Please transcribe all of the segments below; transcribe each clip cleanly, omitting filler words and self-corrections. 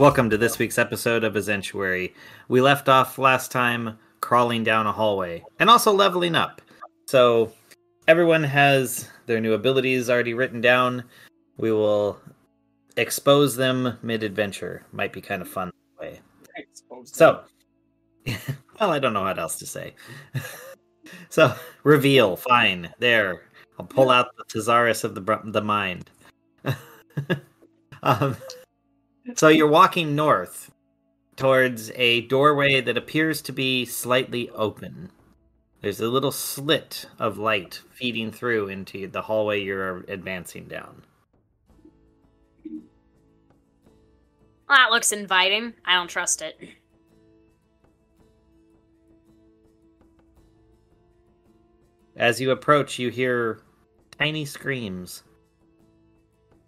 Welcome to this week's episode of Ezentuary. We left off last time crawling down a hallway and also leveling up. So everyone has their new abilities already written down. We will expose them mid-adventure. Might be kind of fun that way. So, well, I don't know what else to say. So, reveal. Fine. There. I'll pull out the thesaurus of the mind. So you're walking north towards a doorway that appears to be slightly open. There's a little slit of light feeding through into the hallway you're advancing down. Well, that looks inviting. I don't trust it. As you approach, you hear tiny screams.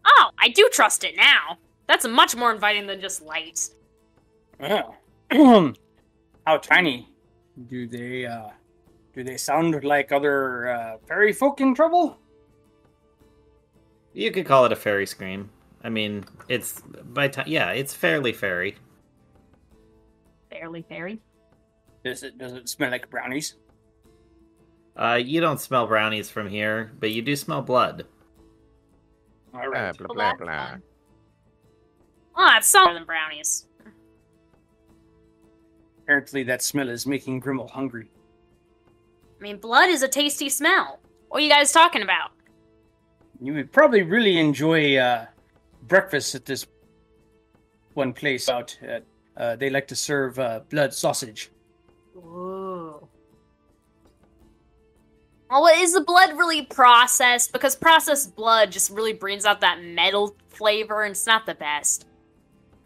Oh, I do trust it now. That's much more inviting than just light. Oh. How tiny? Do they sound like other fairy folk in trouble? You could call it a fairy scream. I mean, it's it's fairly fairy. Fairly fairy. Does it smell like brownies? You don't smell brownies from here, but you do smell blood. All right. Blah, blah, blah. Oh, that's better than brownies. Apparently that smell is making Grimmel hungry. I mean, blood is a tasty smell. What are you guys talking about? You would probably really enjoy breakfast at this one place out. They like to serve blood sausage. Ooh. Well, is the blood really processed? Because processed blood just really brings out that metal flavor, and it's not the best.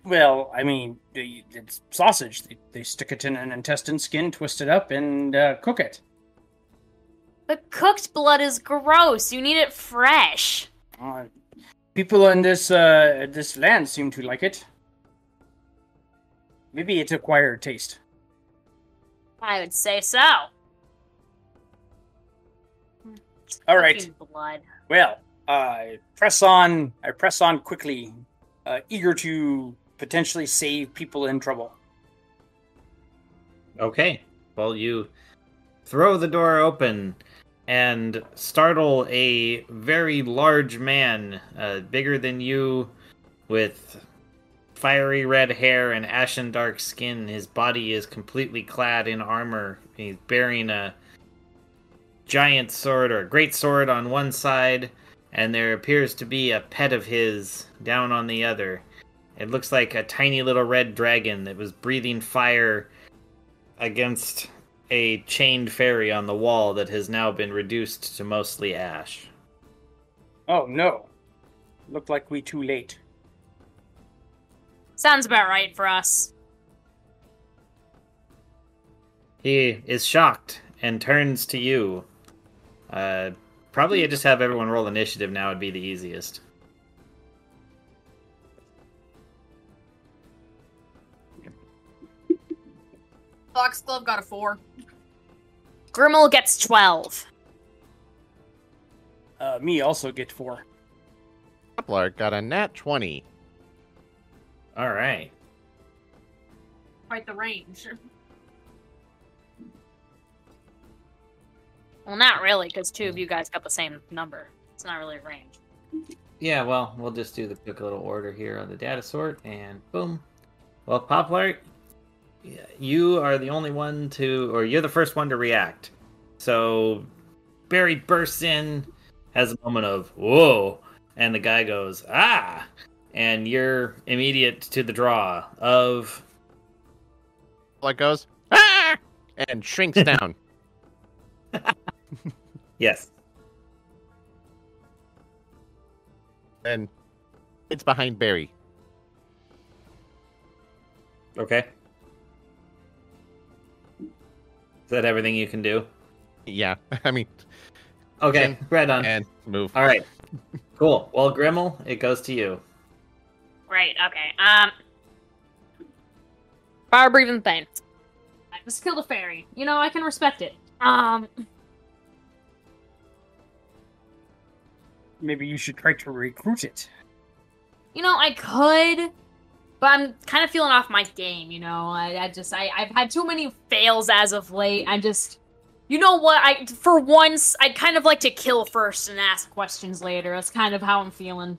Well, I mean, it's sausage. They stick it in an intestine skin, twist it up, and cook it. But cooked blood is gross. You need it fresh. People in this land seem to like it. Maybe it's acquired taste. I would say so. All right. Fucking blood. Well, I press on quickly, eager to potentially save people in trouble. Okay. Well, you throw the door open and startle a very large man, bigger than you, with fiery red hair and ashen dark skin. His body is completely clad in armor. He's bearing a giant sword or a great sword on one side, and there appears to be a pet of his down on the other. It looks like a tiny little red dragon that was breathing fire against a chained fairy on the wall that has now been reduced to mostly ash. Oh no. Looked like we too late. Sounds about right for us. He is shocked and turns to you. Probably just have everyone roll initiative now would be the easiest. Foxglove got a 4. Grimmel gets 12. Me also get 4. Kepler got a nat 20. All right. Quite the range. Well, not really, because two of you guys got the same number. It's not really a range. Yeah, well, we'll just do the quick little order here on the data sort, and boom. Well, Poplar, you are the only one you're the first one to react. So, Barry bursts in, has a moment of, whoa, and the guy goes, ah! And you're immediate to the draw of... Like goes, ah! And shrinks down. Yes. And it's behind Barry. Okay. Is that everything you can do? Yeah, I mean... Okay, right on. And move. All right. Cool. Well, Grimmel, it goes to you. Right, okay. Fire breathing thing. I just killed a fairy. You know, I can respect it. Maybe you should try to recruit it. You know, I could, But I'm kind of feeling off my game, you know. I've had too many fails as of late. You know what? For once, I'd kind of like to kill first and ask questions later. That's kind of how I'm feeling.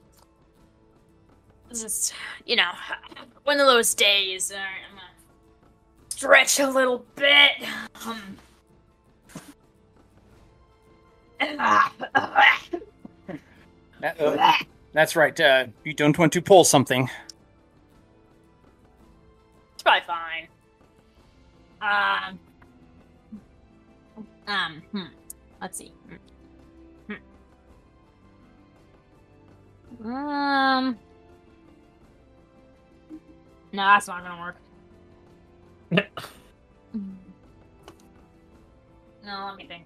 It's just, you know, one of those days. All right, I'm gonna stretch a little bit. That's right. You don't want to pull something. It's probably fine. Let's see. No, that's not gonna work. No, let me think.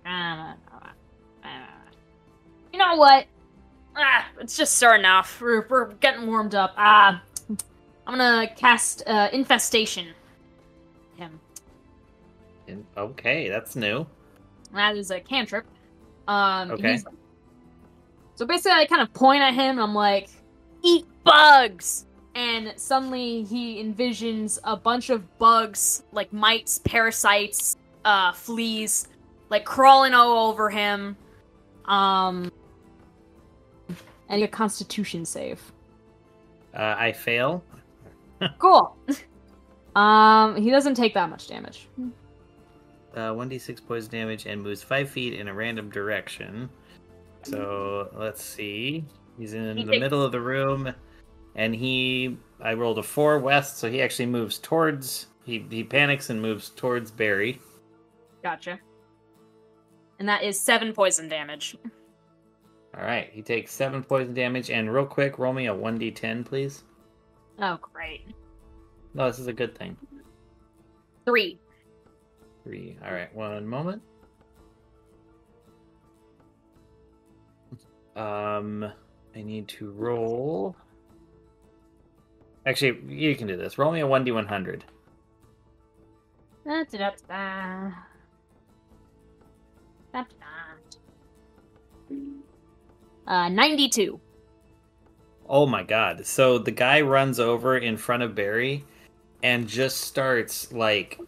You know what? It's just starting off. We're getting warmed up. I'm gonna cast Infestation. Him. Okay, that's new. That is a cantrip. Okay. So basically, I kind of point at him. I'm like, "Eat bugs!" And suddenly, he envisions a bunch of bugs, like mites, parasites, fleas, like crawling all over him. And a Constitution save. I fail. Cool. He doesn't take that much damage. 1d6 poison damage and moves 5 feet in a random direction. So let's see. He's in the middle of the room, and I rolled a 4 west, so he actually moves towards. He panics and moves towards Barry. Gotcha. And that is 7 poison damage. All right, he takes 7 poison damage, and real quick, roll me a 1d10, please. Oh, great. No, this is a good thing. 3. 3. All right, one moment. I need to roll. Actually, you can do this. Roll me a 1d100. 92. Oh my god. So the guy runs over in front of Barry and just starts, like,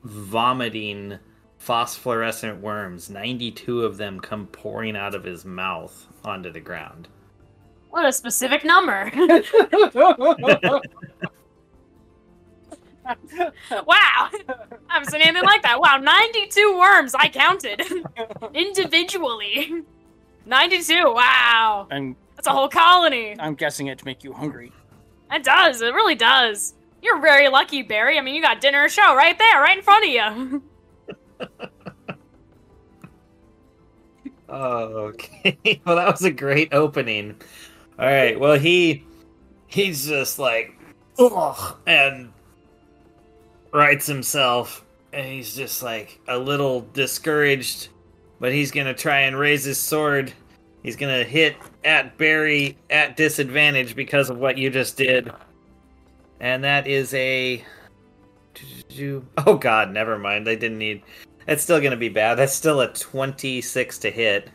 vomiting phosphorescent worms. 92 of them come pouring out of his mouth onto the ground. What a specific number. Wow. I haven't seen anything like that. Wow, 92 worms. I counted. Individually. 92. Wow. That's a whole colony. I'm guessing it to make you hungry. It does. It really does. You're very lucky, Barry. I mean, you got dinner show right there, right in front of you. Okay. Well, that was a great opening. All right. Well, he's just like, ugh, and rights himself, and he's just like a little discouraged, but he's gonna try and raise his sword. He's gonna hit at Barry at disadvantage because of what you just did, and that is a. Oh God, never mind. They didn't need. That's still gonna be bad. That's still a 26 to hit.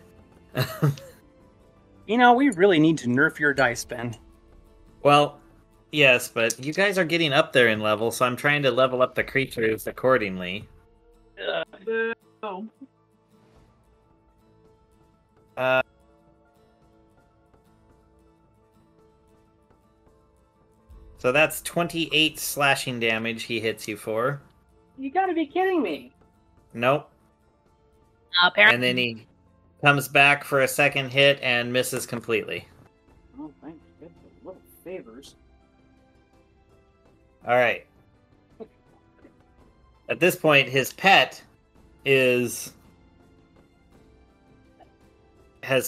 You know, we really need to nerf your dice, Ben. Well, yes, but you guys are getting up there in level, so I'm trying to level up the creatures accordingly. Oh. So that's 28 slashing damage he hits you for. You gotta be kidding me. Nope. Apparently. And then he comes back for a second hit and misses completely. Oh, thank you. Little favors. Alright. At this point, his pet has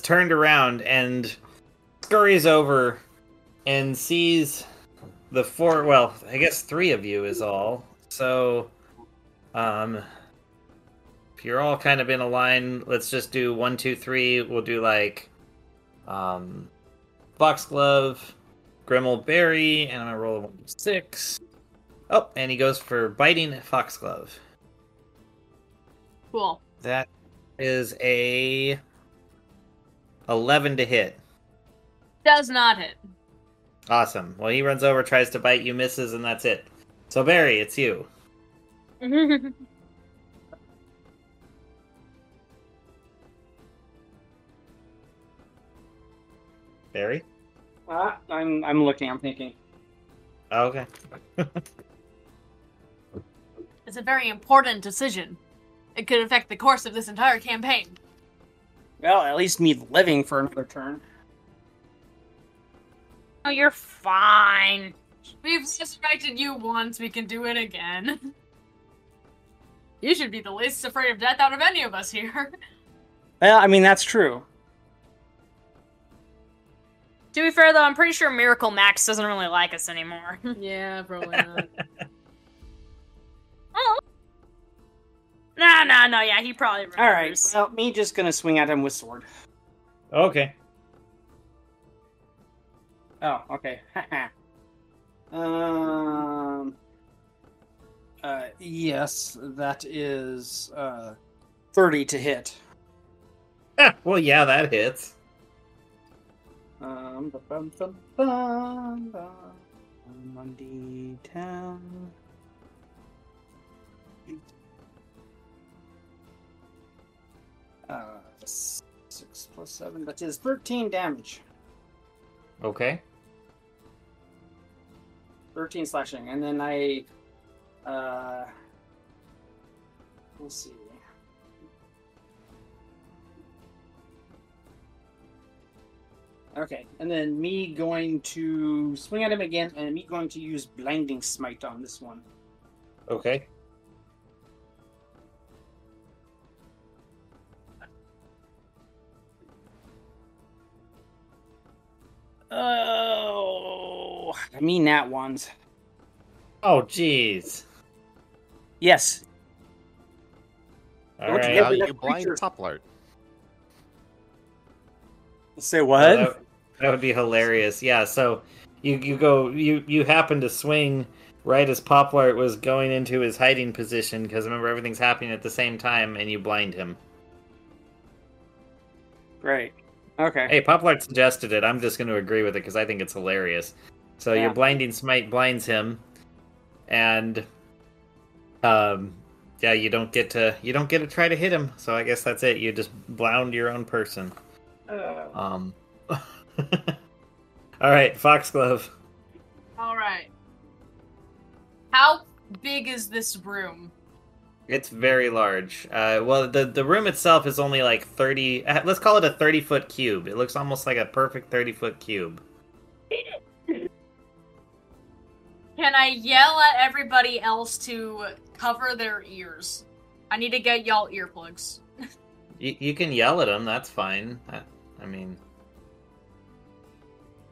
turned around and scurries over and sees the 4, well, I guess 3 of you is all. So, if you're all kind of in a line, let's just do 1, 2, 3. We'll do like, Foxglove, Grimmel, Berry, and I'm gonna roll a 1d6. Oh, and he goes for biting Foxglove. Cool. That is a 11 to hit. Does not hit. Awesome. Well, he runs over, tries to bite you, misses, and that's it. So, Barry, it's you. Barry? I'm looking. I'm thinking. Oh, okay. It's a very important decision. It could affect the course of this entire campaign. Well, at least me living for another turn. Oh, you're fine. We've suspected you once, we can do it again. You should be the least afraid of death out of any of us here. Well, I mean that's true. To be fair, though, I'm pretty sure Miracle Max doesn't really like us anymore. Yeah, probably not. Oh. No, yeah, he probably remembers. All right. Well, me just gonna swing at him with sword. Okay. Oh, okay. Yes, that is 30 to hit. Well, yeah, that hits. Bum, bum, bum, bum, bum. 1d10. Uh, 6 plus 7, that is 13 damage. Okay. 13 slashing, and then I, let's see. Okay, and then me going to swing at him again, and me going to use Blinding Smite on this one. Okay. Oh, I mean nat ones. Oh, jeez. Yes. All What you right. get Now with you that blind creature? Poplart. Say Oh, what? that would be hilarious. Yeah, so you happen to swing right as Poplart was going into his hiding position, because remember, everything's happening at the same time, and you blind him. Great. Okay. Hey, Poplart suggested it. I'm just going to agree with it because I think it's hilarious. So Yeah. your blinding smite blinds him, and yeah, you don't get to try to hit him. So I guess that's it. You just blound your own person. All right, Foxglove. Alright. How big is this room? It's very large. Well, the room itself is only like 30. Let's call it a 30-foot cube. It looks almost like a perfect 30-foot cube. Can I yell at everybody else to cover their ears? I need to get y'all earplugs. You can yell at them. That's fine. I mean,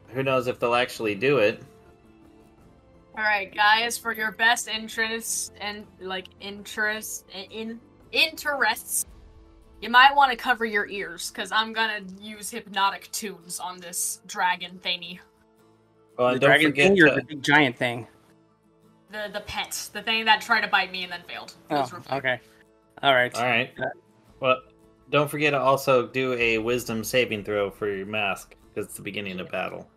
who knows if they'll actually do it? Alright, guys, for your best interests, you might want to cover your ears, because I'm gonna use hypnotic tunes on this dragon thingy. Well, The and don't dragon forget thing or to- the big giant thing? The pet. The thing that tried to bite me and then failed. Oh, okay. All right. All right. Well, don't forget to also do a wisdom saving throw for your mask, because it's the beginning of battle.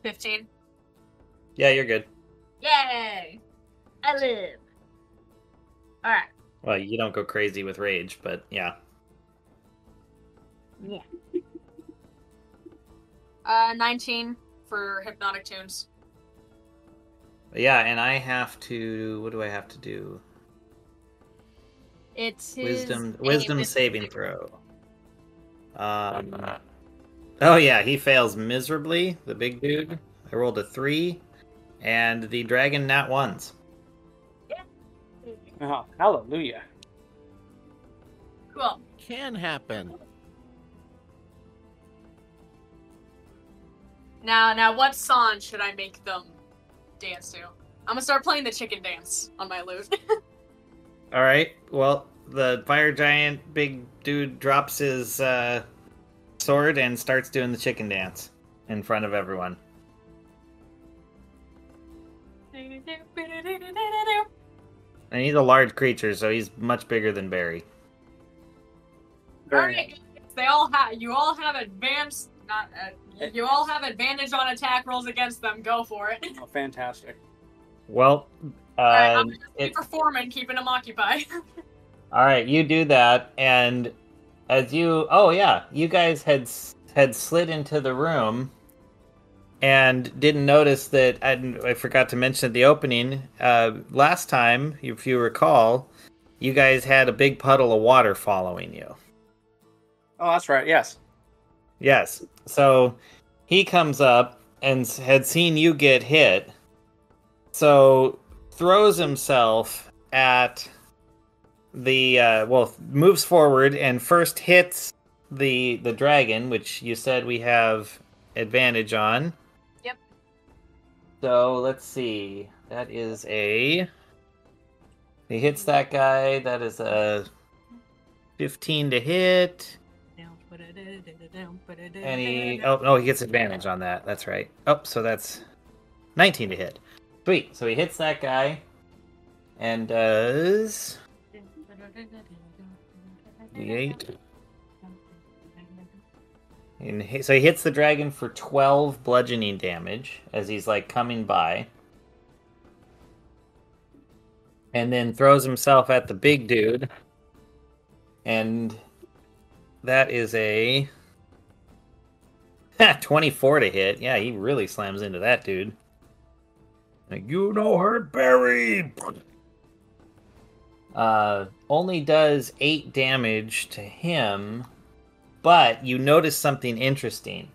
$15. Yeah, you're good. Yay! I live. Alright. Well, you don't go crazy with rage, but yeah. Yeah. 19 for hypnotic tunes. Yeah, and I have to. What do I have to do? It's Wisdom saving throw. Oh yeah, he fails miserably. The big dude. I rolled a 3, and the dragon nat ones. Oh, hallelujah. Cool. Can happen. Now what song should I make them dance to? I'm gonna start playing the chicken dance on my lute. All right. Well, the fire giant big dude drops his sword and starts doing the chicken dance in front of everyone. And he's a large creature, so he's much bigger than Barry. Very Alright, you all have advanced, not, you all have advantage on attack rolls against them. Go for it. oh, fantastic. Well, Alright, I'm just it, performing, keeping them occupied. all right, you do that, and as you guys had slid into the room and didn't notice that I forgot to mention at the opening. Last time, if you recall, you guys had a big puddle of water following you. Oh, that's right. Yes. Yes. So he comes up and had seen you get hit, so throws himself at the moves forward and first hits the dragon, which you said we have advantage on. Yep. So let's see. That is he hits that guy. That is a 15 to hit. And he gets advantage on that. That's right. Oh, so that's 19 to hit. Sweet. So he hits that guy and does the 8. And so he hits the dragon for 12 bludgeoning damage as he's like coming by. And then throws himself at the big dude. And that is a 24 to hit. Yeah, he really slams into that dude. Like, you know her, Barry! Only does 8 damage to him, but you notice something interesting.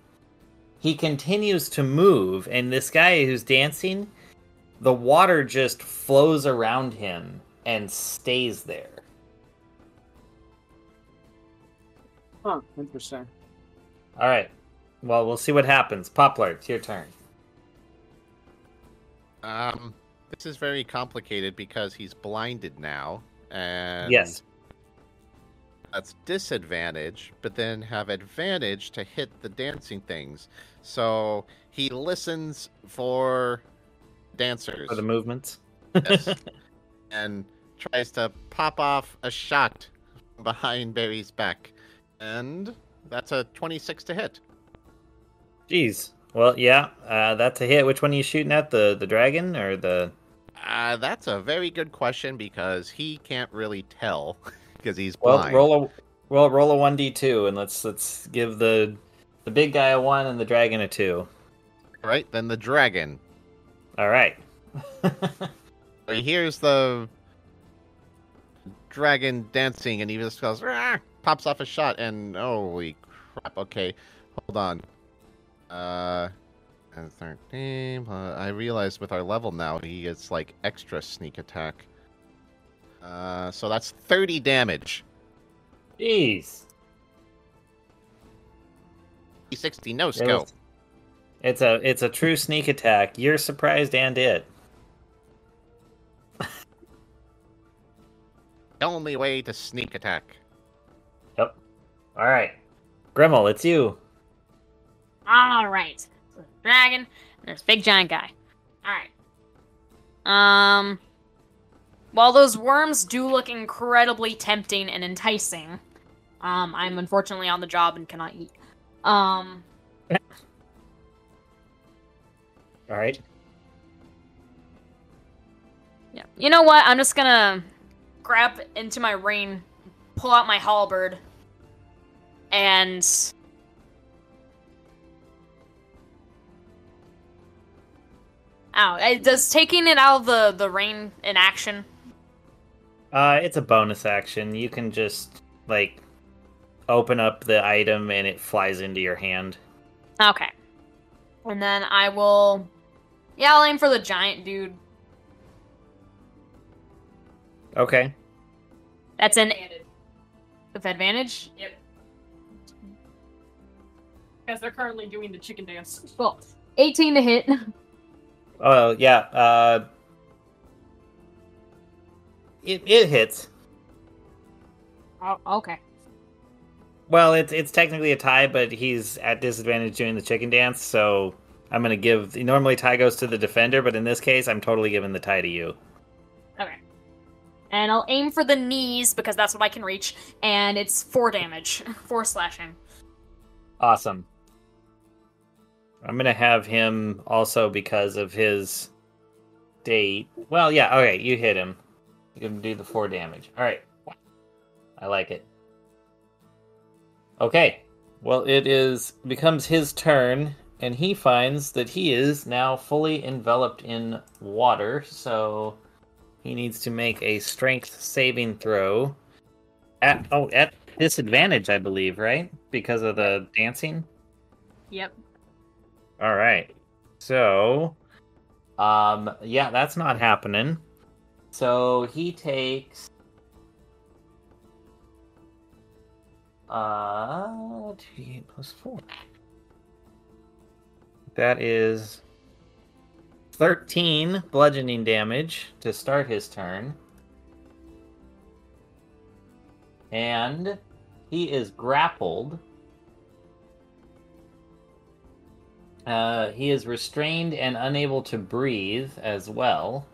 He continues to move, and this guy who's dancing, the water just flows around him and stays there. Huh. Interesting. All right. Well, we'll see what happens. Poplar, it's your turn. This is very complicated because he's blinded now, and Yes. that's disadvantage, but then have advantage to hit the dancing things. So he listens for dancers. For the movements. Yes. And tries to pop off a shot behind Barry's back. And that's a 26 to hit. Jeez. Well, yeah, that's a hit. Which one are you shooting at? The dragon or the... That's a very good question because he can't really tell because he's Well, blind. roll a 1d2 and let's give the big guy a 1 and the dragon a 2. Right, then the dragon. All right. So he hears the dragon dancing and he just goes, "Rah!" Pops off a shot and holy crap. Okay, hold on. And 13. I realize with our level now, he gets like extra sneak attack. So that's 30 damage. Jeez. 60 no scope. It's a true sneak attack. You're surprised and it. The only way to sneak attack. Yep. All right. Grimmel, it's you. Alright. So dragon, and this big giant guy. Alright. While those worms do look incredibly tempting and enticing, I'm unfortunately on the job and cannot eat. All right. Yeah. You know what? I'm just gonna grab into my ring, pull out my halberd, and does taking it out of the rain in action? It's a bonus action. You can just like open up the item and it flies into your hand. Okay. And then I will... Yeah, I'll aim for the giant dude. Okay. That's an... With advantage? Yep. Because they're currently doing the chicken dance. Well, 18 to hit. Oh, yeah. It hits. Oh, okay. Well, it's technically a tie, but he's at disadvantage doing the chicken dance, so I'm gonna give... Normally tie goes to the defender, but in this case, I'm totally giving the tie to you. Okay. And I'll aim for the knees because that's what I can reach, and it's 4 damage. 4 slashing. Awesome. I'm gonna have him also because of his date. Well, yeah, okay, you hit him. You can do the 4 damage. Alright. I like it. Okay. Well, becomes his turn, and he finds that he is now fully enveloped in water, so he needs to make a strength saving throw. At disadvantage, I believe, right? Because of the dancing? Yep. Alright. So, yeah, that's not happening. So he takes 2d8 plus 4. That is 13 bludgeoning damage to start his turn. And he is grappled. He is restrained and unable to breathe as well.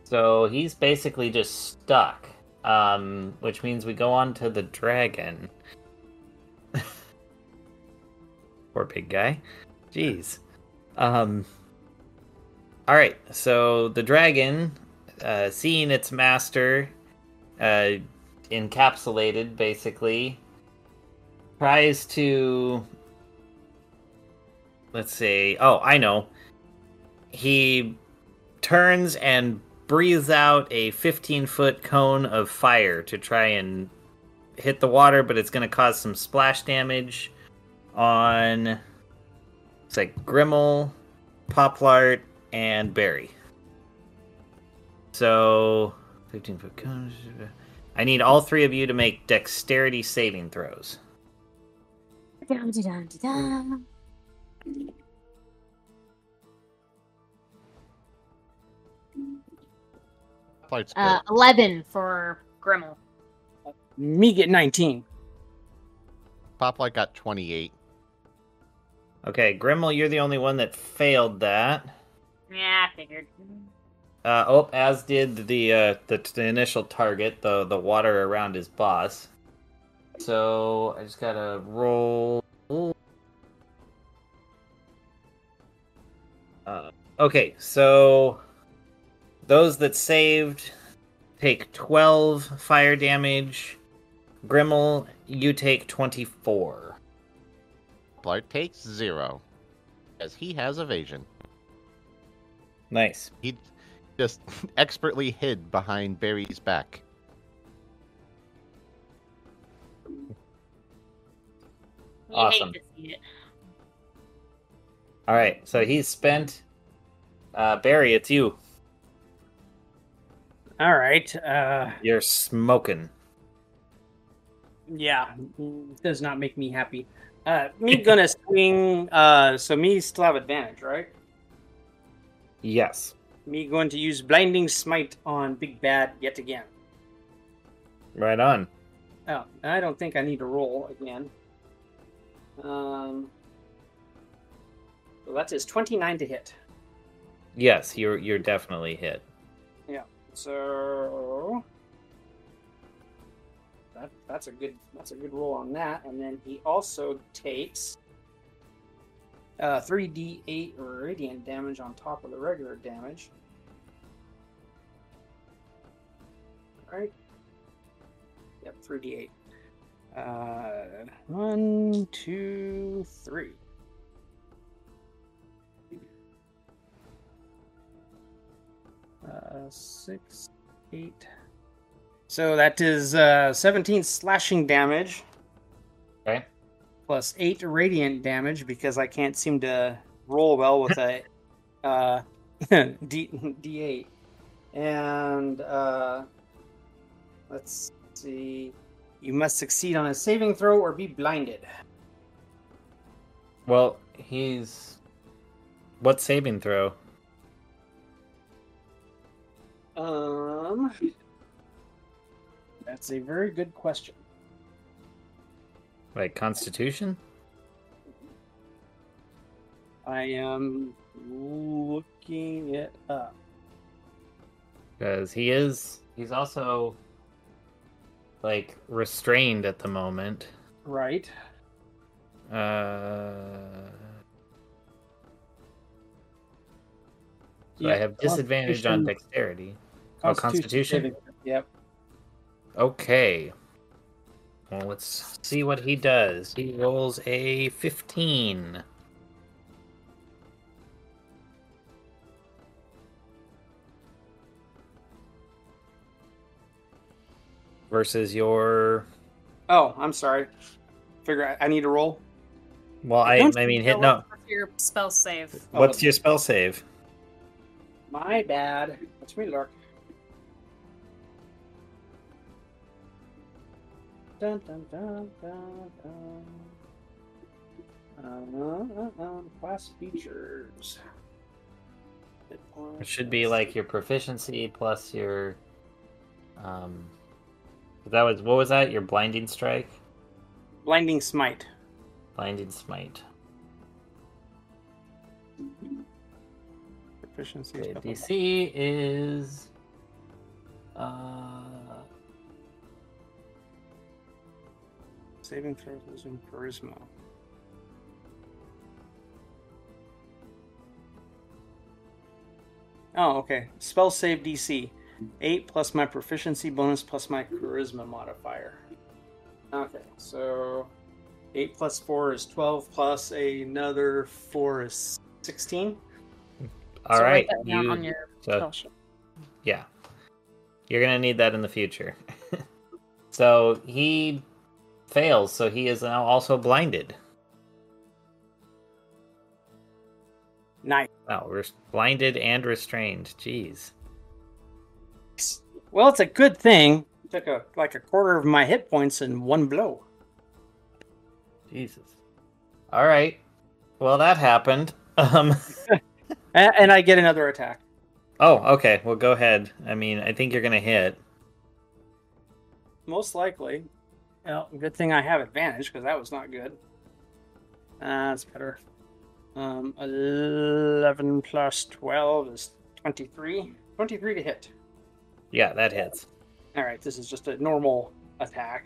So he's basically just stuck. Which means we go on to the dragon. Poor big guy. Jeez. Alright, so the dragon, seeing its master encapsulated, basically, tries to... Let's see. Oh, I know. He turns and breathes out a 15-foot cone of fire to try and hit the water, but it's going to cause some splash damage on, it's like Grimmel, Poplart, and Barry. So 15-foot cone. I need all 3 of you to make dexterity saving throws. Flight's good. 11 for Grimmel. Me get 19. Poplight got 28. Okay, Grimmel, you're the only one that failed that. Yeah, I figured. As did the initial target, the water around his boss. So I just gotta roll. Okay, so those that saved take 12 fire damage. Grimmel, you take 24. Blart takes 0, as he has evasion. Nice. He just expertly hid behind Barry's back. Awesome. You hate to see it. Alright, so he's spent. Barry, it's you. All right. You're smoking. Yeah, does not make me happy. Me gonna swing. So me still have advantage, right? Yes. Me going to use blinding smite on Big Bad yet again. Right on. Oh, I don't think I need to roll again. So that is 29 to hit. Yes, you're definitely hit. Yeah. So that's a good roll on that, and then he also takes 3d8 radiant damage on top of the regular damage. All right. Yep, 3d8. 1, 2, 3. Uh, 6, 8. So that is 17 slashing damage. Okay. Plus 8 radiant damage because I can't seem to roll well with a D8. And let's see. You must succeed on a saving throw or be blinded. Well, what saving throw? That's a very good question. Like Constitution? I am looking it up. Because he's also like restrained at the moment. Right. So I have disadvantage on dexterity. Oh, Constitution? saving. Yep. Okay. Well, let's see what he does. He rolls a 15. Versus your... Oh, I'm sorry. I need to roll. Well, I mean, hit no. What's your spell save? What's your spell save? My bad. Let's me look. Dun, dun, dun, dun, dun. Class features. It should be like your proficiency plus your... That was... What was that? Your blinding strike? Blinding smite. Blinding smite. Proficiency. Okay, DC is... Saving throws using charisma. Oh, okay. Spell save DC. 8 plus my proficiency bonus plus my charisma modifier. Okay, so 8 plus 4 is 12 plus another 4 is 16. All right. Write that down on your spell sheet. Yeah. You're going to need that in the future. So he fails, so he is now also blinded. Nice. Wow, we're blinded and restrained. Jeez. Well, it's a good thing. Took a quarter of my hit points in one blow. Jesus. All right. Well, that happened. And I get another attack. Oh, okay. Well, go ahead. I mean, I think you're going to hit. Most likely. Well, good thing I have advantage, because that was not good. That's better. 11 plus 12 is 23. 23 to hit. Yeah, that hits. Alright, this is just a normal attack.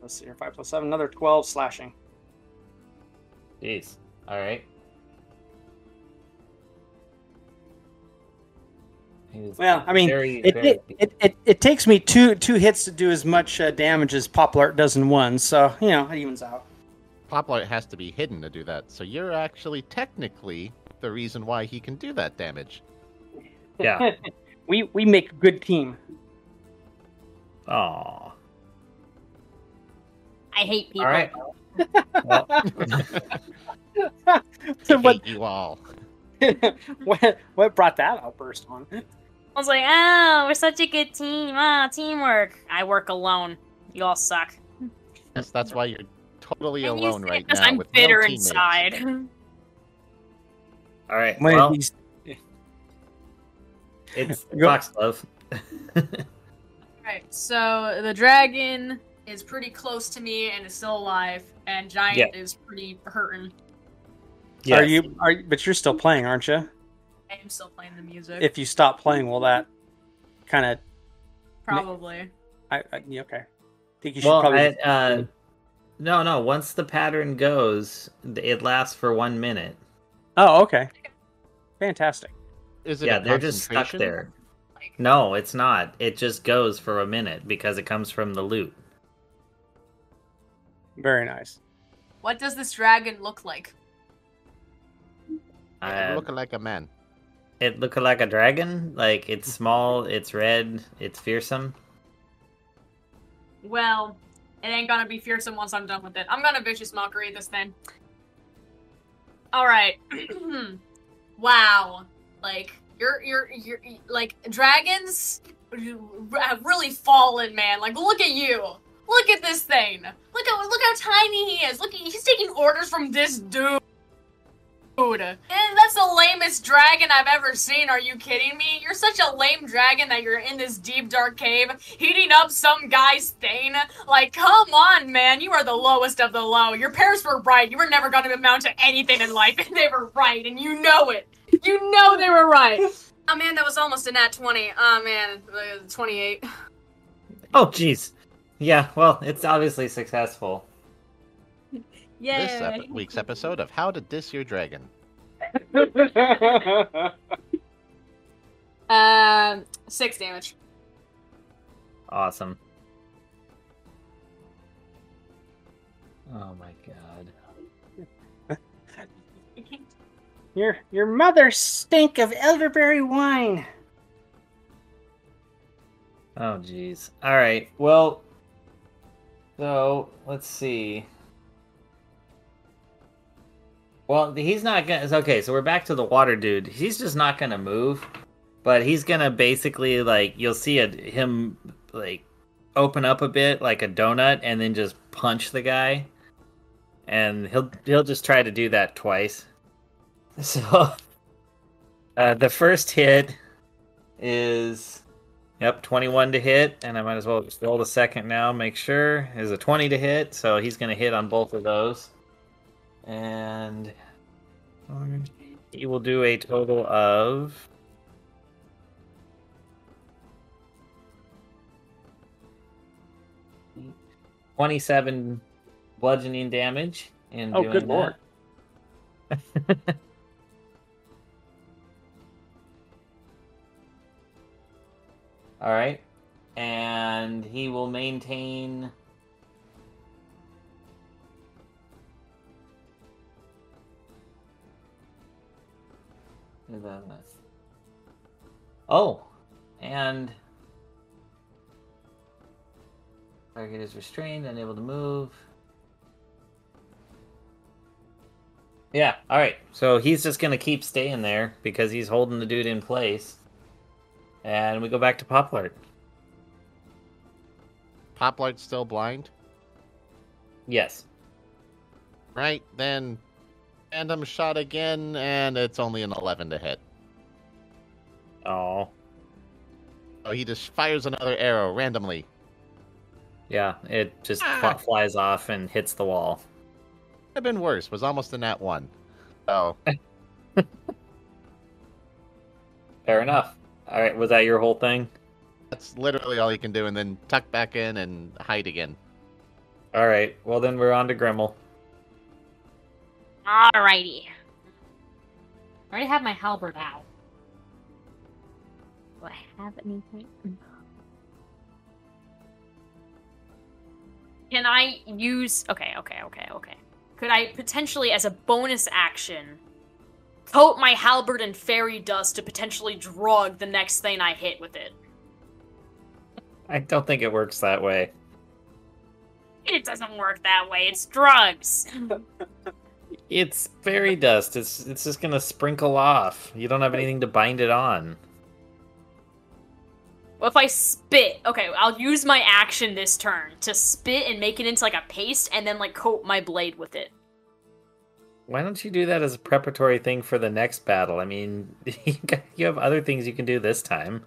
Let's see here. 5 plus 7, another 12 slashing. Jeez. All right. Well, I mean, it takes me two hits to do as much damage as Poplar does in one, so, you know, it evens out. Poplar has to be hidden to do that, so you're actually technically the reason why he can do that damage. Yeah. we make a good team. Aw. I hate people. All right. Well, I hate you all. what brought that outburst on? I was like, oh, we're such a good team. Oh, teamwork. I work alone. You all suck. Yes, that's why you're totally And you alone say right because now. I'm with bitter no teammates. inside. all right. One Well, of these- it's Go- Foxglove. Right, so the dragon is pretty close to me and is still alive, and Giant Yeah. is pretty hurting. Yes. But you're still playing, aren't you? I am still playing the music. If you stop playing, will that kind of... Probably. yeah, okay. I think you should Well, probably... no. Once the pattern goes, it lasts for 1 minute. Oh, okay. Fantastic. Is it Yeah, a they're just stuck concentration? there. No, it's not. It just goes for a minute because it comes from the loot. Very nice. What does this dragon look like? Yeah, looking like a man. It look like a dragon. Like, it's small, it's red, it's fearsome. Well, it ain't gonna be fearsome once I'm done with it. I'm gonna vicious mockery this thing. Alright. Wow. Like, you're like, dragons have really fallen, man. Like, look at you. Look at this thing. Look how tiny he is. He's taking orders from this dude. And that's the lamest dragon I've ever seen. Are you kidding me? You're such a lame dragon that you're in this deep dark cave heating up some guy's thing. Like, come on, man. You are the lowest of the low. Your parents were right. You were never going to amount to anything in life, and they were right, and you know it. You know they were right. Oh man, that was almost a nat 20. Oh man, 28. Oh, jeez. Yeah, well, it's obviously successful. This Yay! week's episode of How to Diss Your Dragon. 6 damage. Awesome. Oh my god. Your mother stink of elderberry wine. Oh, jeez. Alright, well... So, let's see. Well, he's not gonna... Okay, so we're back to the water dude. He's just not gonna move. But he's gonna basically, like... You'll see him, like, open up a bit, like a donut, and then just punch the guy. And he'll just try to do that twice. So... the first hit is... Yep, 21 to hit, and I might as well just roll the second now, make sure. Is a 20 to hit, so he's going to hit on both of those. And he will do a total of 27 bludgeoning damage in doing good lord. that. All right, and he will maintain. Oh, and target is restrained, unable to move. Yeah, all right. So he's just gonna keep staying there because he's holding the dude in place. And we go back to Poplart. Poplart's still blind? Yes. Right, then random shot again, and it's only an 11 to hit. Oh. So he just fires another arrow randomly. Yeah, it just flies off and hits the wall. Could have been worse. Was almost a nat 1. So. Fair enough. All right, was that your whole thing? That's literally all he can do, and then tuck back in and hide again. All right, well then we're on to Grimmel. Alrighty. I already have my halberd out. Do I have anything? Can I use... Okay. Could I potentially, as a bonus action, coat my halberd in fairy dust to potentially drug the next thing I hit with it? I don't think it works that way. It doesn't work that way. It's drugs. It's fairy dust. It's just gonna sprinkle off. You don't have anything to bind it on. Well, if I spit... Okay, I'll use my action this turn to spit and make it into, like, a paste and then, like, coat my blade with it. Why don't you do that as a preparatory thing for the next battle? I mean, you have other things you can do this time.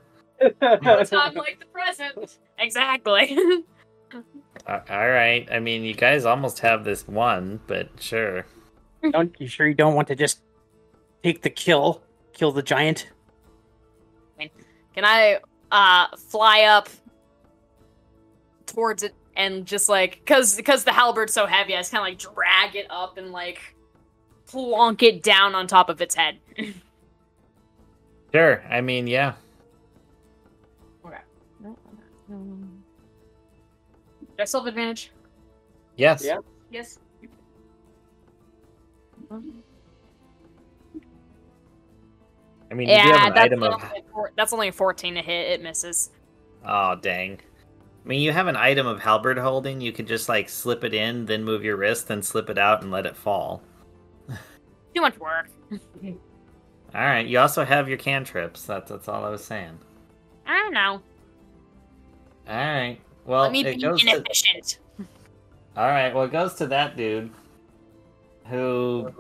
No time like the present. Exactly. All right. I mean, you guys almost have this one, but sure. You sure you don't want to just take the kill the giant? Can I fly up towards it and just like, because the halberd's so heavy, I just kind of like drag it up and like plonk it down on top of its head. Sure. I mean, yeah. Okay. Do I still have advantage? Yes. Yeah. Yes. I mean, you do have an item of... That's only a 14 to hit. It misses. Oh, dang. I mean, you have an item of halberd holding. You could just, like, slip it in, then move your wrist, then slip it out and let it fall. Too much work. Alright, you also have your cantrips. That's all I was saying. I don't know. Alright. Well, Let me it be goes inefficient. Alright, well, it goes to that dude. Who...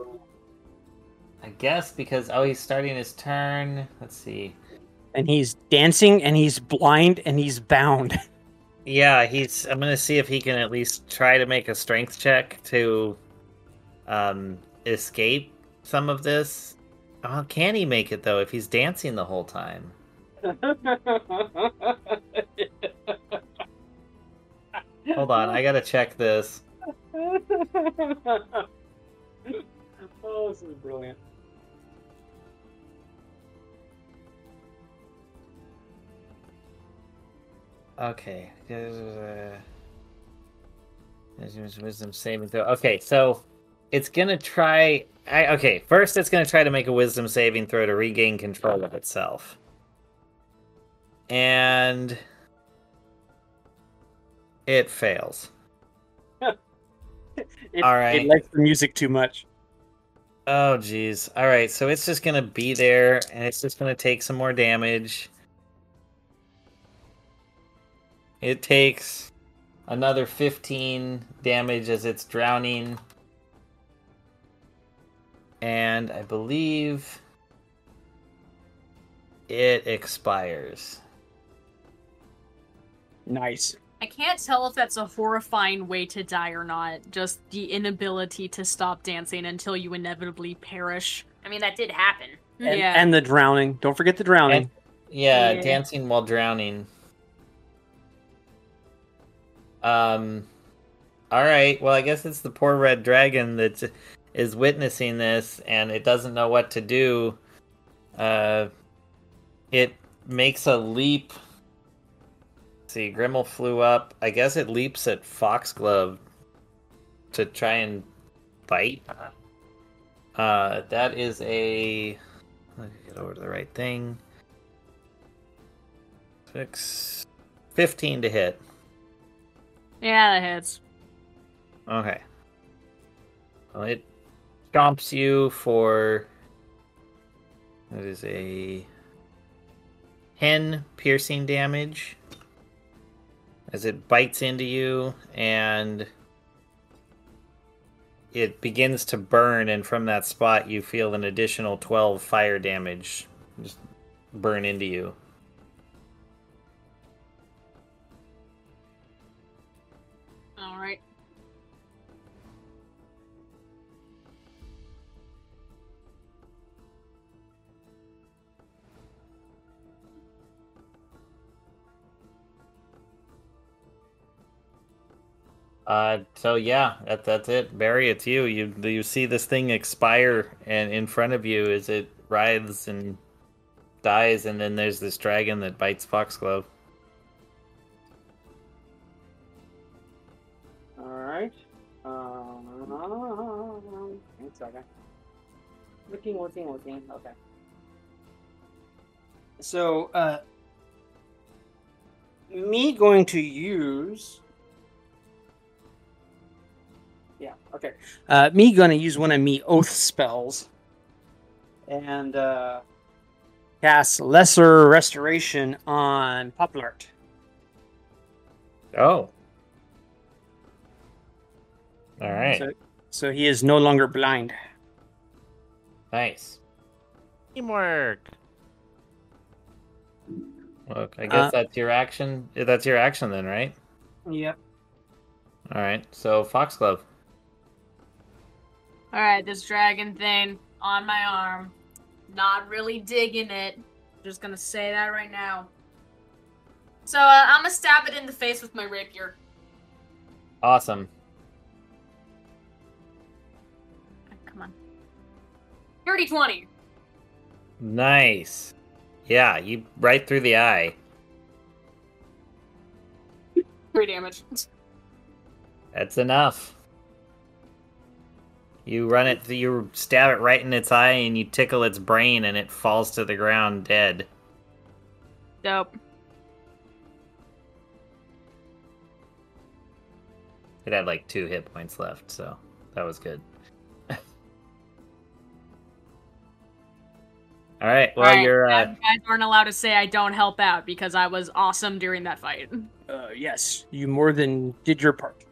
I guess because... Oh, he's starting his turn. Let's see. And he's dancing, and he's blind, and he's bound. Yeah, I'm gonna see if he can at least try to make a strength check to escape some of this Oh, can he make it though if he's dancing the whole time? Hold on, I gotta check this. Oh, this is brilliant. Okay. Wisdom saving throw. Okay, so it's gonna try. Okay, first it's gonna try to make a wisdom saving throw to regain control of itself. And it fails. All right. It likes the music too much. Oh, geez. All right, so it's just gonna be there, and it's just gonna take some more damage. It takes another 15 damage as it's drowning. And I believe it expires. Nice. I can't tell if that's a horrifying way to die or not. Just the inability to stop dancing until you inevitably perish. I mean, that did happen. And the drowning. Don't forget the drowning. And, yeah, Yeah. dancing while drowning. Alright, well, I guess it's the poor red dragon that is witnessing this, and it doesn't know what to do. It makes a leap. See, Grimmel flew up. I guess it leaps at Foxglove to try and bite. That is a... Let me get over to the right thing. 15 to hit. Yeah, that hits. Okay. Well, it stomps you for... That is a 10 piercing damage as it bites into you, and it begins to burn, and from that spot you feel an additional 12 fire damage just burn into you. Alright. So yeah, that's it. Barry, it's you. You see this thing expire and in front of you as it writhes and dies, and then there's this dragon that bites Foxglove. Alright. One second. Looking. Okay. So, me going to use... Yeah, okay. Me gonna use one of me oath spells and cast Lesser Restoration on Poplart. Oh. All right. So he is no longer blind. Nice. Teamwork. Look, I guess that's your action. That's your action then, right? Yep. All right. So Foxglove. Alright, this dragon thing on my arm. Not really digging it. Just gonna say that right now. So I'm gonna stab it in the face with my rapier. Awesome. Come on. Dirty 20. Nice. Yeah, you right through the eye. 3 damage. That's enough. You run it, you stab it right in its eye, and you tickle its brain, and it falls to the ground dead. Dope. It had like 2 hit points left, so that was good. All right. Well, Alright, you're. you guys aren't allowed to say I don't help out because I was awesome during that fight. Yes, you more than did your part.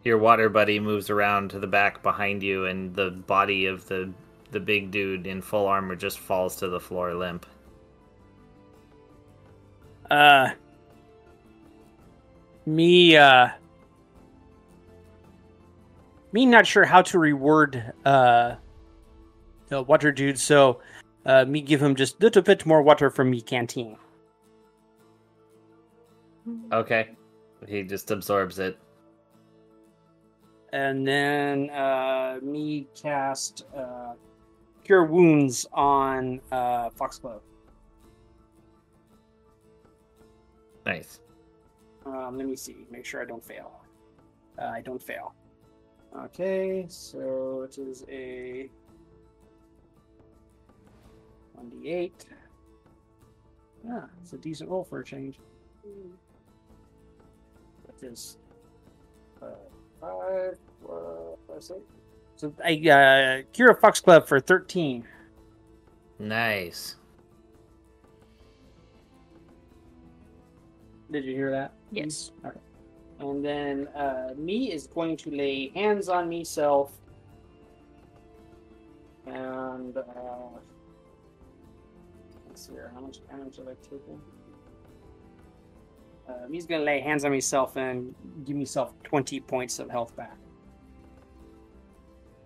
Your water buddy moves around to the back behind you, and the body of the big dude in full armor just falls to the floor limp. Me me not sure how to reward the water dude, so me give him just a little bit more water from me canteen. Okay. He just absorbs it. And then me cast Cure Wounds on Foxglove. Nice. Let me see. Make sure I don't fail. I don't fail. Okay, so it is a 1d8. It's a decent roll for a change. That is 5, 6. So I cure a Foxglove for 13. Nice. Did you hear that? Yes. Okay. And then me is going to lay hands on myself. And let's see here, how much damage have I taken? Me's gonna lay hands on myself and give myself 20 points of health back.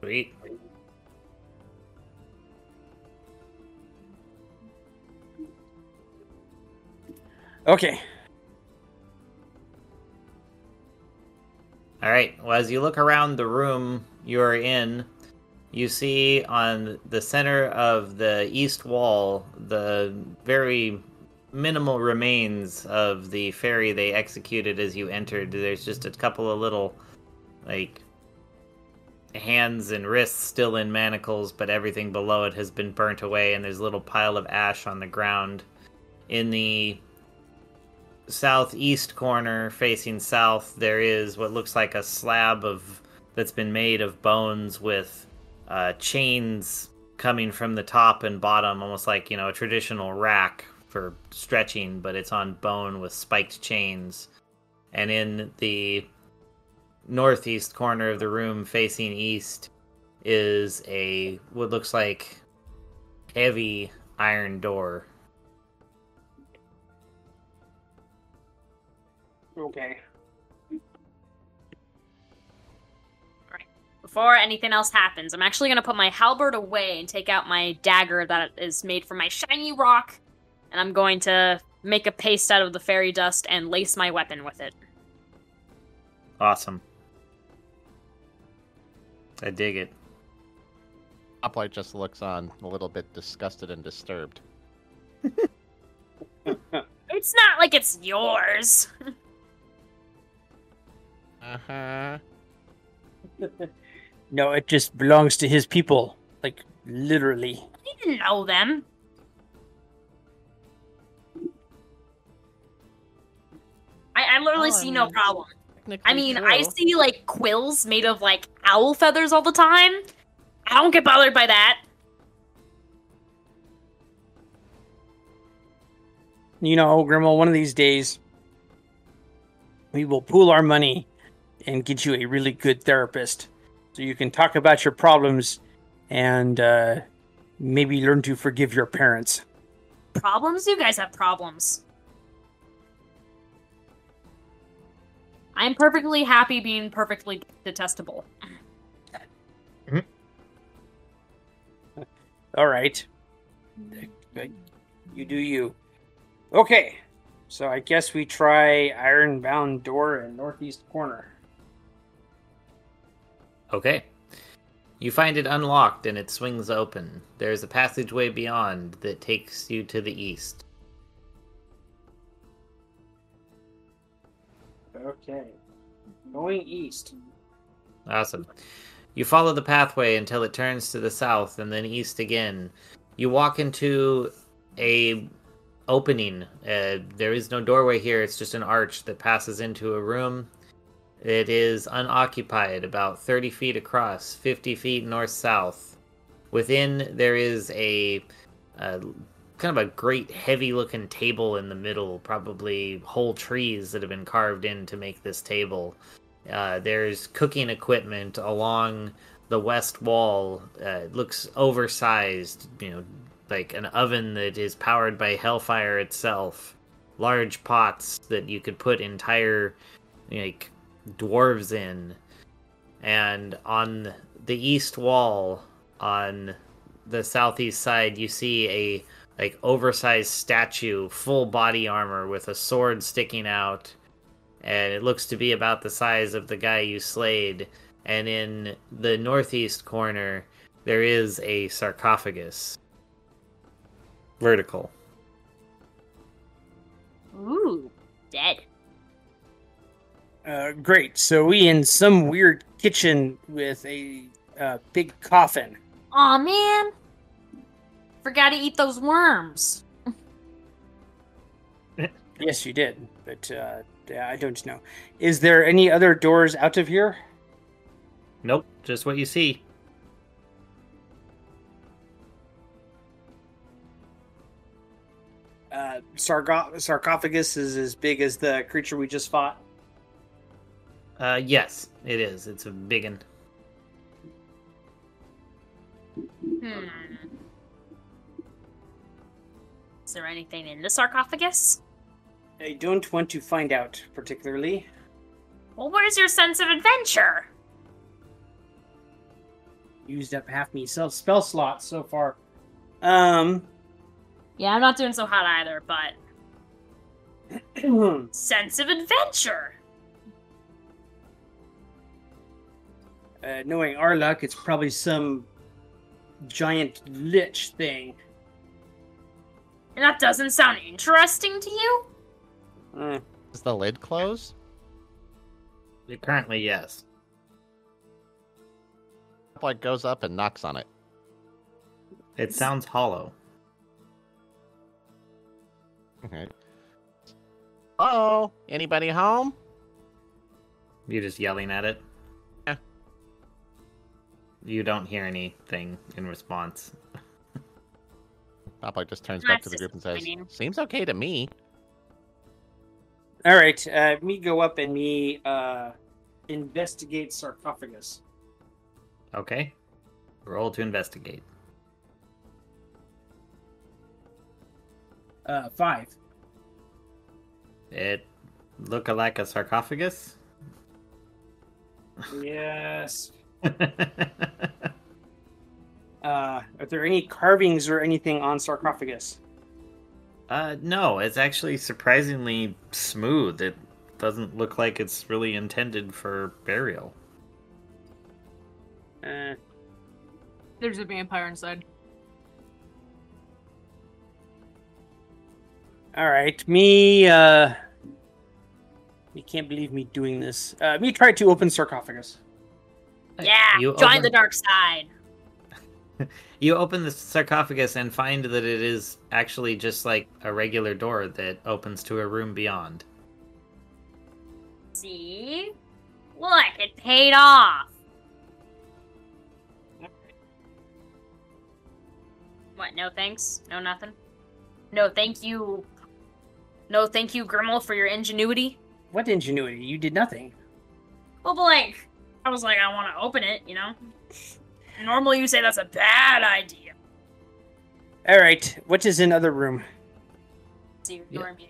Sweet. Okay. All right. Well, as you look around the room you're in, you see on the center of the east wall the very minimal remains of the ferry they executed as you entered. There's just a couple of little, like, hands and wrists still in manacles, but everything below it has been burnt away, and there's a little pile of ash on the ground. In the southeast corner, facing south, there is what looks like a slab that's been made of bones with chains coming from the top and bottom, almost like, a traditional rack for stretching, but it's on bone with spiked chains. And in the northeast corner of the room, facing east, is what looks like heavy iron door. Okay. Before anything else happens, I'm actually going to put my halberd away and take out my dagger that is made from my shiny rock, and I'm going to make a paste out of the fairy dust and lace my weapon with it. Awesome. I dig it. Hoplite just looks on, a little bit disgusted and disturbed. It's not like it's yours. Uh-huh. No, it just belongs to his people. Like, literally. I didn't know them. I literally see no problem. I mean, I see, like, quills made of, like, owl feathers all the time. I don't get bothered by that. Grimmel, one of these days, we will pool our money and get you a really good therapist. So you can talk about your problems and maybe learn to forgive your parents. Problems? You guys have problems. I'm perfectly happy being perfectly detestable. All right. You do you. Okay. So I guess we try iron-bound door in northeast corner. Okay. You find it unlocked and it swings open. There's a passageway beyond that takes you to the east. Okay. Going east. Awesome. You follow the pathway until it turns to the south and then east again. You walk into a opening. There is no doorway here. It's just an arch that passes into a room. It is unoccupied, about 30 feet across, 50 feet north-south. Within, there is a kind of a great heavy-looking table in the middle, probably whole trees that have been carved in to make this table. There's cooking equipment along the west wall. It looks oversized, like an oven that is powered by hellfire itself. Large pots that you could put entire, dwarves in. and on the east wall, on the southeast side, you see a like oversized statue, full body armor with a sword sticking out, and it looks to be about the size of the guy you slayed. And in the northeast corner, there is a sarcophagus, vertical. Ooh, dead. Great. So we in some weird kitchen with a big coffin. Aw, man. Forgot to eat those worms. Yes, you did, but I don't know. Is there any other doors out of here? Nope, just what you see. Sarcophagus is as big as the creature we just fought. Yes, it is. It's a big one. Is there anything in the sarcophagus? I don't want to find out particularly. Well, where's your sense of adventure? Used up half me spell slots so far. Yeah, I'm not doing so hot either, but... sense of adventure! Knowing our luck, it's probably some giant lich thing. And that doesn't sound interesting to you? Is the lid closed? Currently, yes. Like goes up and knocks on it. It sounds hollow. Okay. Oh, anybody home? You're just yelling at it. Yeah. You don't hear anything in response. Papa just turns back to the That's group and says, disappointing. "Seems okay to me." All right, me go up and me investigate sarcophagus. Okay. Roll to investigate. 5. It look like a sarcophagus? Yes. Are there any carvings or anything on sarcophagus? No, it's actually surprisingly smooth. It doesn't look like it's really intended for burial. There's a vampire inside. All right, me. You can't believe me doing this. Me try to open sarcophagus. Yeah, You join open- the dark side. You open the sarcophagus and find that it is actually just like a regular door that opens to a room beyond. See? Look, it paid off. What, no thanks? No nothing? No thank you. No thank you, Grimmel, for your ingenuity? What ingenuity? You did nothing. Well, but like, I was like, I want to open it, you know? Normally you say that's a bad idea. All right, what is in other room? See, Yeah. you're again.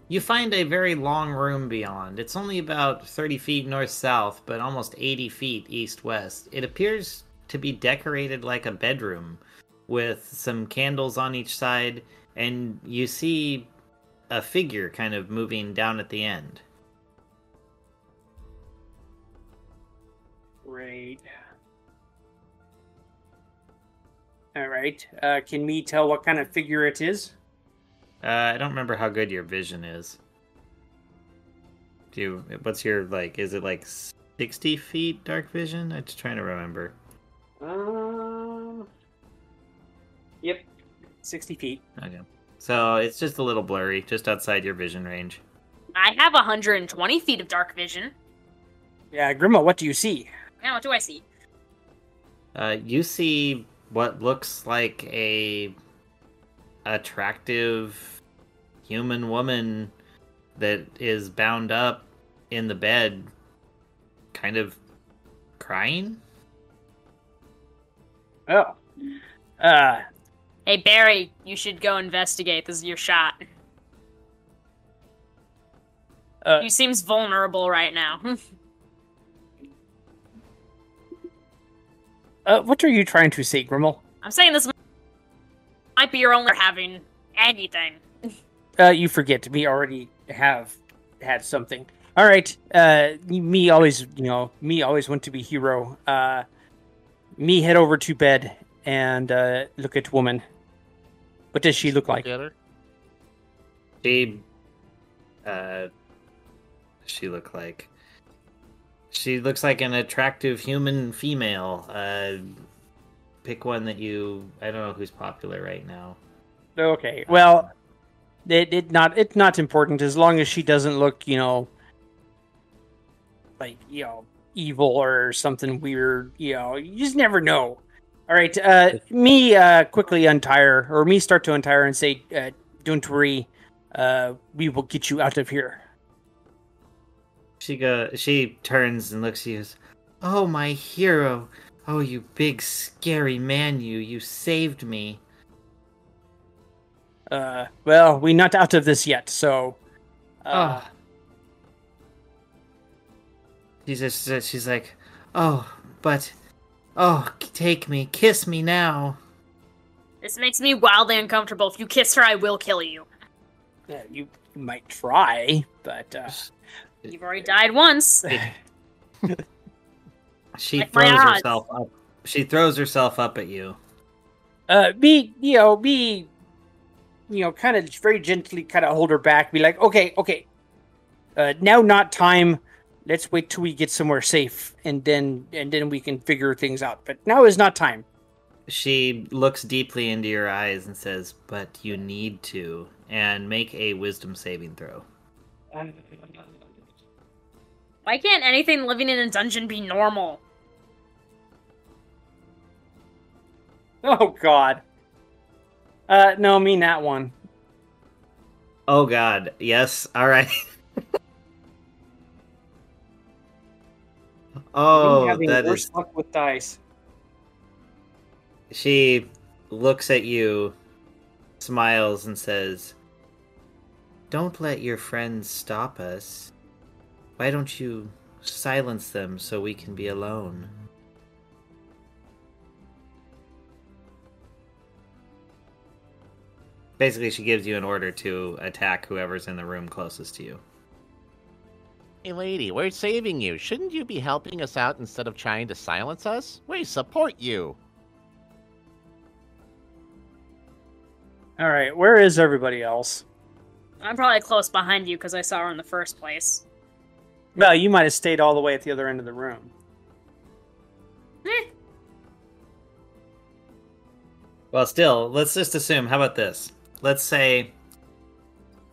You find a very long room beyond. It's only about 30 feet north-south, but almost 80 feet east-west. It appears to be decorated like a bedroom, with some candles on each side, and you see a figure kind of moving down at the end. Great. All right. Can we tell what kind of figure it is? I don't remember how good your vision is. What's your, like, is it like 60 feet dark vision? I'm just trying to remember. Yep. 60 feet. Okay. So it's just a little blurry, just outside your vision range. I have 120 feet of dark vision. Yeah, Grima, what do you see? Now, what do I see? You see what looks like a attractive human woman that is bound up in the bed, kind of crying. Oh. Hey, Barry, you should go investigate. This is your shot. Uh, He seems vulnerable right now. What are you trying to say, Grimmel? I'm saying this might be your only having anything. You forget. We already have had something. All right. Me always want to be hero. Me head over to bed and look at woman. What does she look like? Get her? She, she look like. She looks like an attractive human female. Pick one that you. I don't know who's popular right now. Okay. Well, it's not important as long as she doesn't look, like, evil or something weird. You just never know. All right. Me quickly untire, or me start to untire and say, "Don't worry, we will get you out of here." She turns and looks at you. And goes, "Oh, my hero! Oh, you big scary man! You saved me." Well, we're not out of this yet, so. Oh. She's like, "Oh, but, oh, take me, kiss me now." This makes me wildly uncomfortable. If you kiss her, I will kill you. You might try, but You've already died once. She Like my throws odds. herself up. She throws herself up at you. be kind of very gently kind of hold her back. Be like, okay. Now not time. Let's wait till we get somewhere safe, and then we can figure things out. But now is not time. She looks deeply into your eyes and says, "But you need to," and make a wisdom saving throw. Why can't anything living in a dungeon be normal? Oh God. No, I mean that one. Oh God, yes. All right. Oh, having that worse is. luck with dice. She looks at you, smiles, and says, "Don't let your friends stop us. Why don't you silence them so we can be alone?" Basically, she gives you an order to attack whoever's in the room closest to you. Hey, lady, we're saving you. Shouldn't you be helping us out instead of trying to silence us? We support you. All right, where is everybody else? I'm probably close behind you because I saw her in the first place. Well, you might have stayed all the way at the other end of the room. Well, still, let's just assume. How about this? Let's say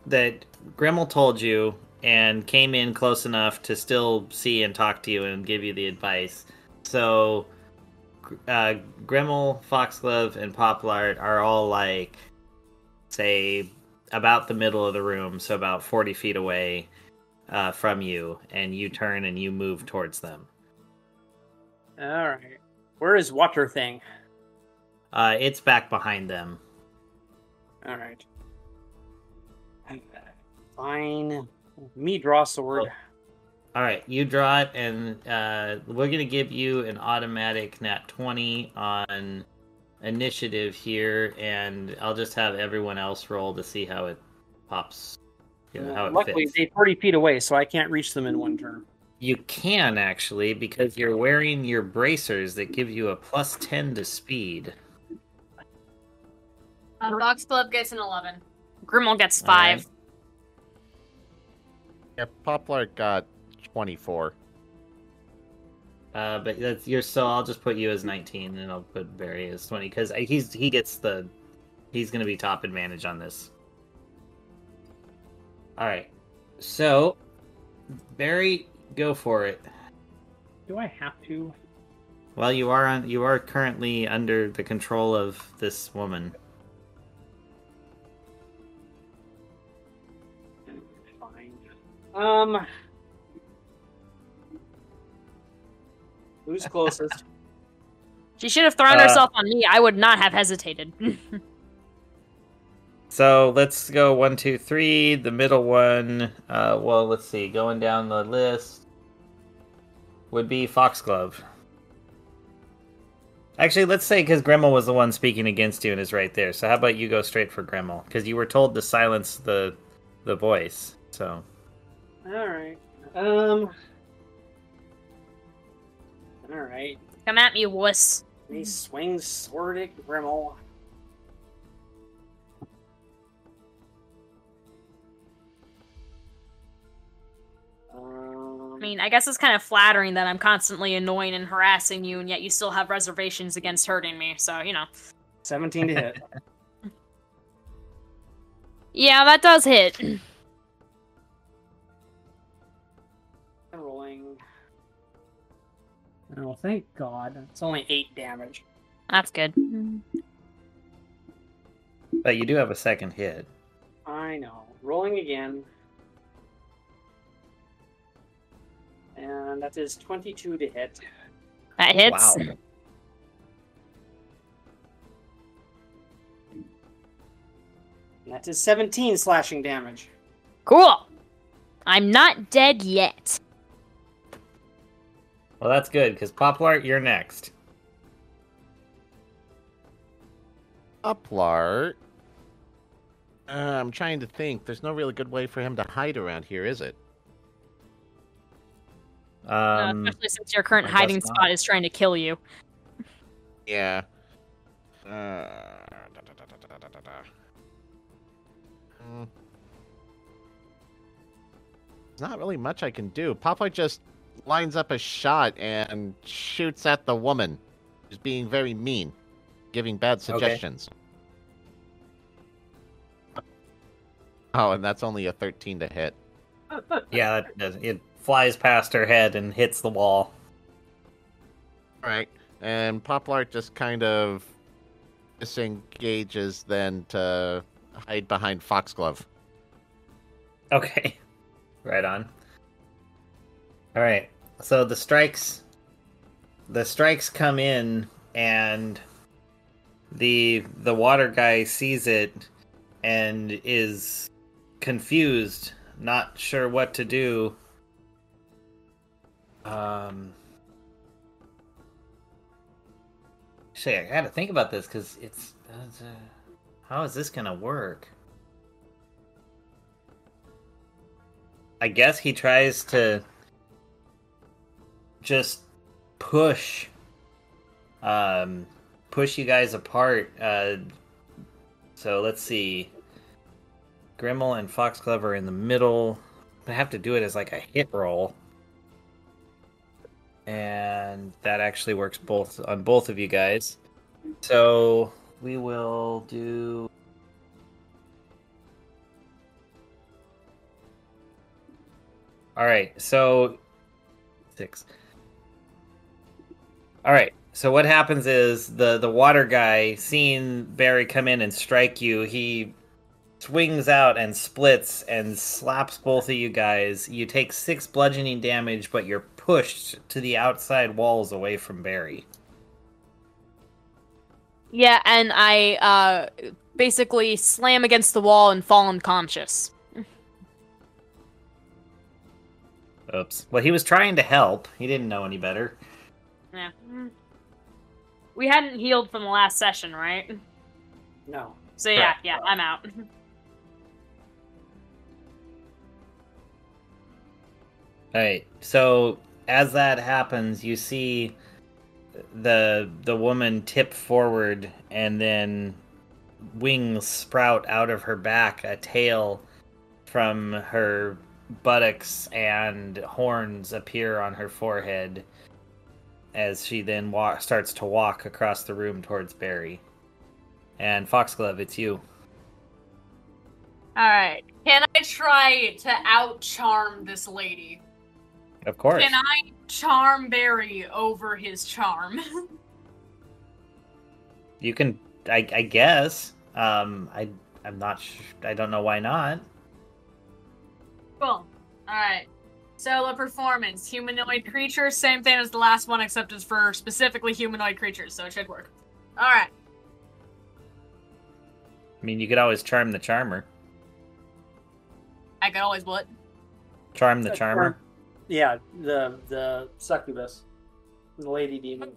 that Grimmel told you and came in close enough to still see and talk to you and give you the advice. So, Grimmel, Foxglove, and Poplart are all like, say, about the middle of the room, so about 40 feet away from you, and you turn and you move towards them. All right. Where is Water Thing? It's back behind them. All right. Fine. Me draw sword. All right, you draw it, and we're gonna give you an automatic nat 20 on initiative here, and I'll just have everyone else roll to see how it pops. How it Luckily, fits. they're 40 feet away, so I can't reach them in one turn. You can actually, because you're wearing your bracers that give you a plus 10 to speed. Foxglove gets an 11. Grimmel gets 5. Yeah, Poplar got 24. But that's so I'll just put you as 19, and I'll put Barry as 20 because he's gonna be top advantage on this. All right, so Barry, go for it. Do I have to? Well, you are currently under the control of this woman. Fine. Who's closest? She should have thrown herself on me. I would not have hesitated. So let's go 1, 2, 3. The middle one. Well, let's see. Going down the list would be Foxglove. Actually, let's say because Gremmel was the one speaking against you and is right there. So how about you go straight for Gremmel? Because you were told to silence the voice. So. Alright. Alright. Come at me, wuss. He swings sword at Grimmel. I mean, I guess it's kind of flattering that I'm constantly annoying and harassing you, and yet you still have reservations against hurting me, so, 17 to hit. Yeah, that does hit. Rolling. Oh, thank God. It's only 8 damage. That's good. But you do have a second hit. I know. Rolling again. And that is 22 to hit. That hits. Wow. And that is 17 slashing damage. Cool. I'm not dead yet. Well, that's good, because Poplar, you're next. Uplar. I'm trying to think. There's no really good way for him to hide around here, is it? Especially since your current I hiding guess spot not. is trying to kill you. Yeah. Not really much I can do. Poplar just lines up a shot and shoots at the woman, who's being very mean, giving bad suggestions. Oh, and that's only a 13 to hit. Yeah, it flies past her head and hits the wall. Right. And Poplar just kind of disengages then to hide behind Foxglove. Okay. Right on. Alright. So the strikes come in, and the water guy sees it and is confused, not sure what to do. Actually, I gotta think about this, because it's how is this gonna work? I guess he tries to just push you guys apart. So let's see. Grimmel and Foxglove are in the middle. I have to do it as like a hit roll. And that actually works on both of you guys. So we will do... Alright, so... 6. Alright, so what happens is the water guy, seeing Barry come in and strike you, he swings out and splits and slaps both of you guys. You take 6 bludgeoning damage, but you're pushed to the outside walls away from Barry. Yeah, and I basically slam against the wall and fall unconscious. Oops. Well, he was trying to help. He didn't know any better. Yeah. We hadn't healed from the last session, right? No. So yeah, Correct. I'm out. Alright, so as that happens, you see the woman tip forward, and then wings sprout out of her back, a tail from her buttocks, and horns appear on her forehead as she then starts to walk across the room towards Barry. And Foxglove, it's you. Alright. Can I try to out-charm this lady? Of course. Can I charm Barry over his charm? You can, I guess. I'm not sure. I don't know why not. Cool. Alright. Solo performance. Humanoid creature. Same thing as the last one, except it's for specifically humanoid creatures, so it should work. Alright. I mean, you could always charm the charmer. I could always what? Charm the charmer. Yeah, the succubus. The lady demon.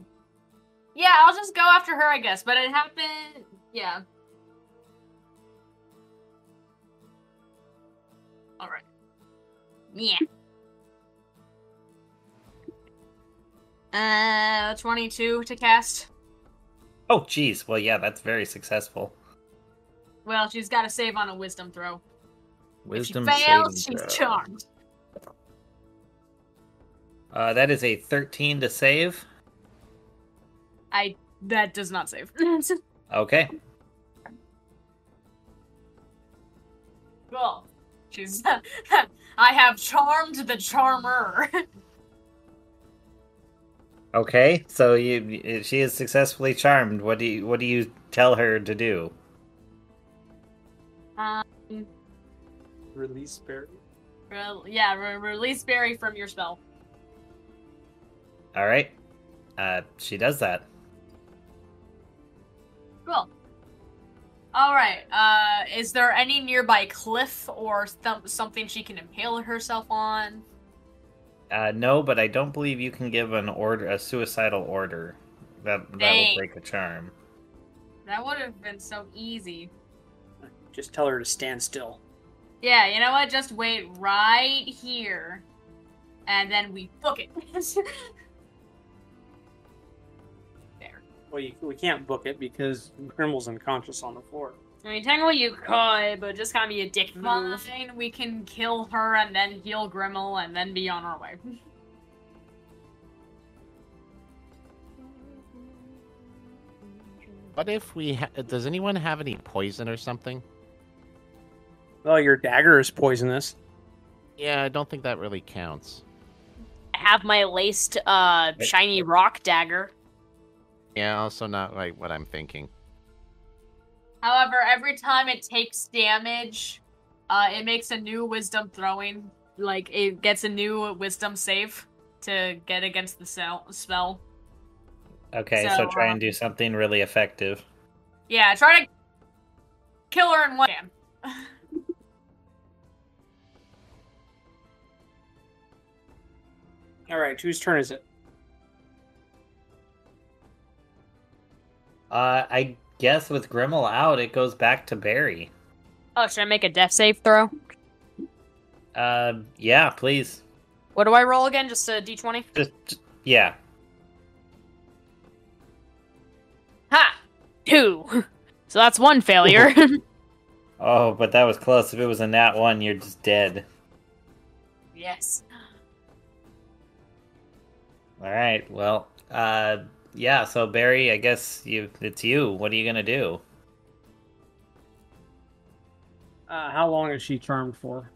Yeah, I'll just go after her, I guess. But it happened. Yeah. All right. Yeah. 22 to cast. Oh, geez. Well, yeah, that's very successful. Well, she's got to save on a wisdom throw. Wisdom if she fails, saving she's throw. charmed. That is a 13 to save. That does not save. Okay. Cool. She's. I have charmed the charmer. Okay. So she is successfully charmed. What do you tell her to do? Release Barry. Release Barry from your spell. All right. She does that. Cool. All right. Is there any nearby cliff or something she can impale herself on? No, but I don't believe you can give a suicidal order. That will break a charm. That would have been so easy. Just tell her to stand still. Yeah, you know what? Just wait right here, and then we book it. There. Well, we can't book it because Grimmel's unconscious on the floor. I mean, technically you could, but just kind of be a dick move. Fine, we can kill her and then heal Grimmel and then be on our way. What if we... Does anyone have any poison or something? Well, your dagger is poisonous. Yeah, I don't think that really counts. I have my laced, shiny rock dagger. Yeah, also not like what I'm thinking. However, every time it takes damage, it makes a new wisdom throwing. Like, it gets a new wisdom save to get against the spell. Okay, so try and do something really effective. Yeah, try to kill her in one hand. Alright, whose turn is it? I guess with Grimmel out, it goes back to Barry. Oh, should I make a death save throw? Yeah, please. What do I roll again? Just a d20? Yeah. Ha! 2. So that's one failure. Oh, but that was close. If it was a nat 1, you're just dead. Yes. Alright, well, yeah, so Barry, I guess it's you. What are you gonna do? How long is she charmed for?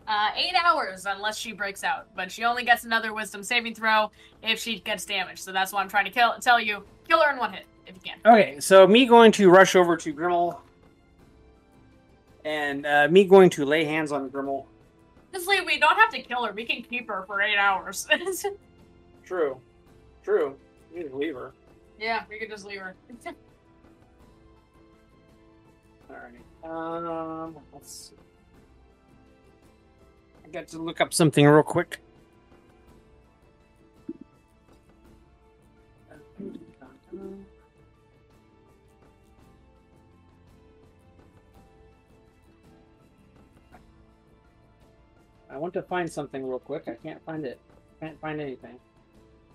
8 hours, unless she breaks out. But she only gets another wisdom saving throw if she gets damaged. So that's why I'm trying to tell you. Kill her in one hit, if you can. Okay, so me going to rush over to Grimmel. And me going to lay hands on Grimmel. Honestly, we don't have to kill her. We can keep her for 8 hours. True. You can leave her. Yeah, we could just leave her. Alright. Let's see. I got to look up something real quick. I want to find something real quick. I can't find it. Can't find anything.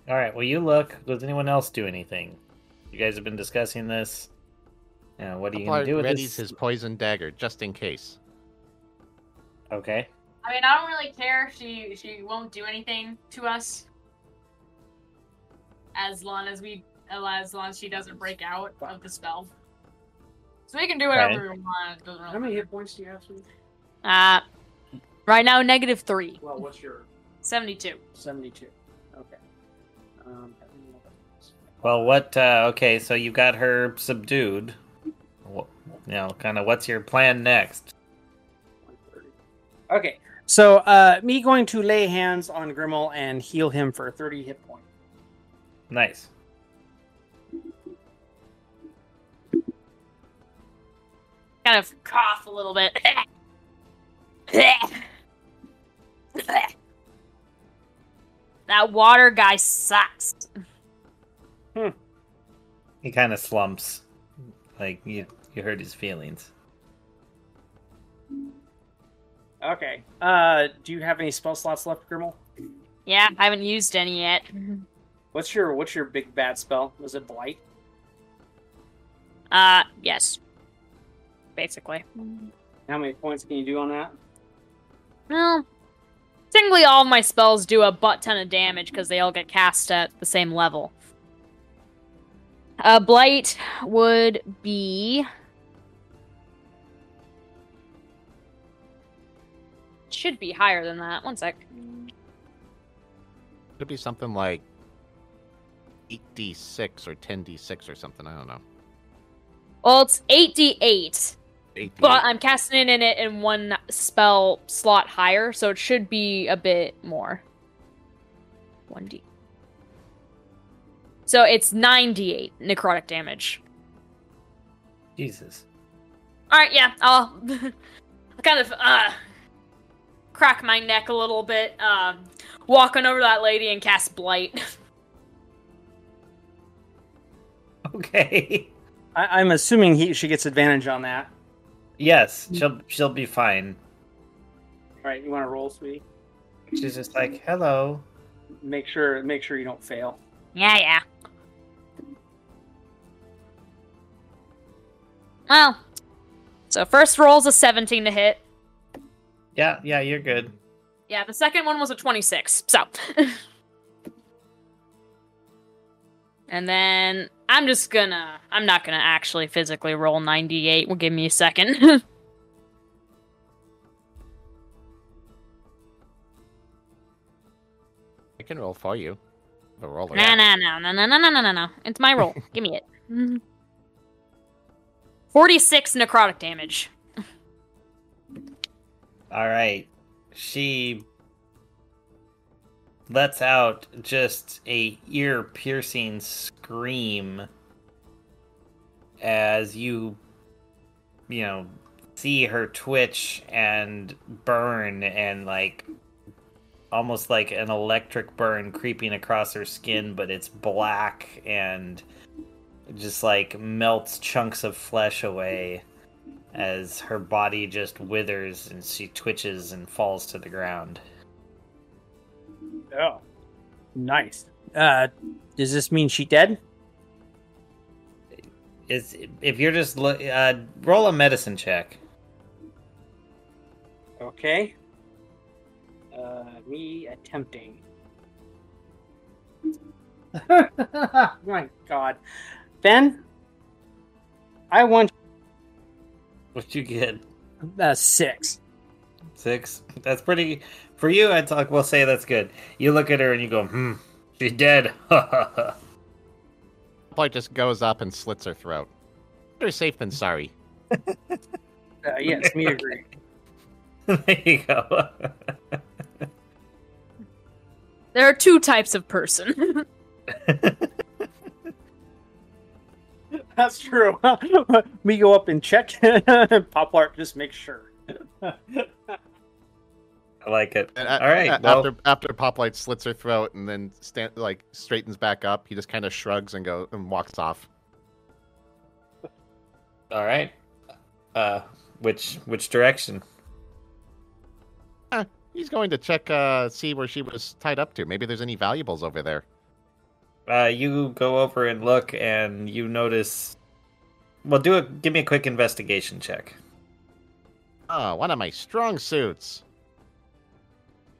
Alright, well, you look. Does anyone else do anything? You guys have been discussing this. What are you going to do with readies this? his poison dagger, just in case. Okay. I mean, I don't really care. She won't do anything to us. As long as she doesn't break out of the spell. So we can do whatever we want. Doesn't really How many matter. hit points do you have, Sweet? Right now, -3. Well, what's your 72. 72? Okay. Well, okay, so you got her subdued. Kind of what's your plan next? 130. Okay, so me going to lay hands on Grimmel and heal him for 30 hit points. Nice. Kind of cough a little bit. That water guy sucks. He kind of slumps. Like, you hurt his feelings. Okay. Do you have any spell slots left, Grimmel? Yeah, I haven't used any yet. What's your big bad spell? Was it Blight? Yes. Basically. How many points can you do on that? Well, technically all of my spells do a butt ton of damage because they all get cast at the same level. Blight would be... Should be higher than that. One sec. Could be something like 8d6 or 10d6 or something. I don't know. Well, it's 8d8. 8d8. But I'm casting it in one spell slot higher, so it should be a bit more. 1d. So it's 9d8 necrotic damage. Jesus. Alright, yeah, I'll kind of crack my neck a little bit, walking over to that lady and cast Blight. Okay. I'm assuming she gets advantage on that. Yes, she'll be fine. All right, you want to roll, sweetie? She's just like, hello. Make sure you don't fail. Yeah. Well, so first roll's a 17 to hit. Yeah, you're good. Yeah, the second one was a 26, so. And then I'm not gonna actually physically roll 98. Well, give me a second. I can roll for you. The roller. No. It's my roll. Give me it. 46 necrotic damage. All right. She lets out just a ear-piercing scream as you see her twitch and burn and like almost like an electric burn creeping across her skin, but it's black and just like melts chunks of flesh away as her body just withers and she twitches and falls to the ground. Oh, nice. Does this mean she dead? If you're just roll a medicine check. Okay. Me attempting. My God, Ben, I want What'd you get? 6. 6. That's pretty for you. We'll say that's good. You look at her and you go, she's dead. Blight just goes up and slits her throat. Better safe than sorry. Yes, me agree. There you go. There are two types of person. That's true. Me go up and check. Poplar just make sure. I like it. And All right. Well, after Poplight slits her throat and then straightens back up, he just kind of shrugs and walks off. all right. Which direction? He's going to check, see where she was tied up to. Maybe there's any valuables over there. You go over and look, and you notice. Well, give me a quick investigation check. Oh, one of my strong suits.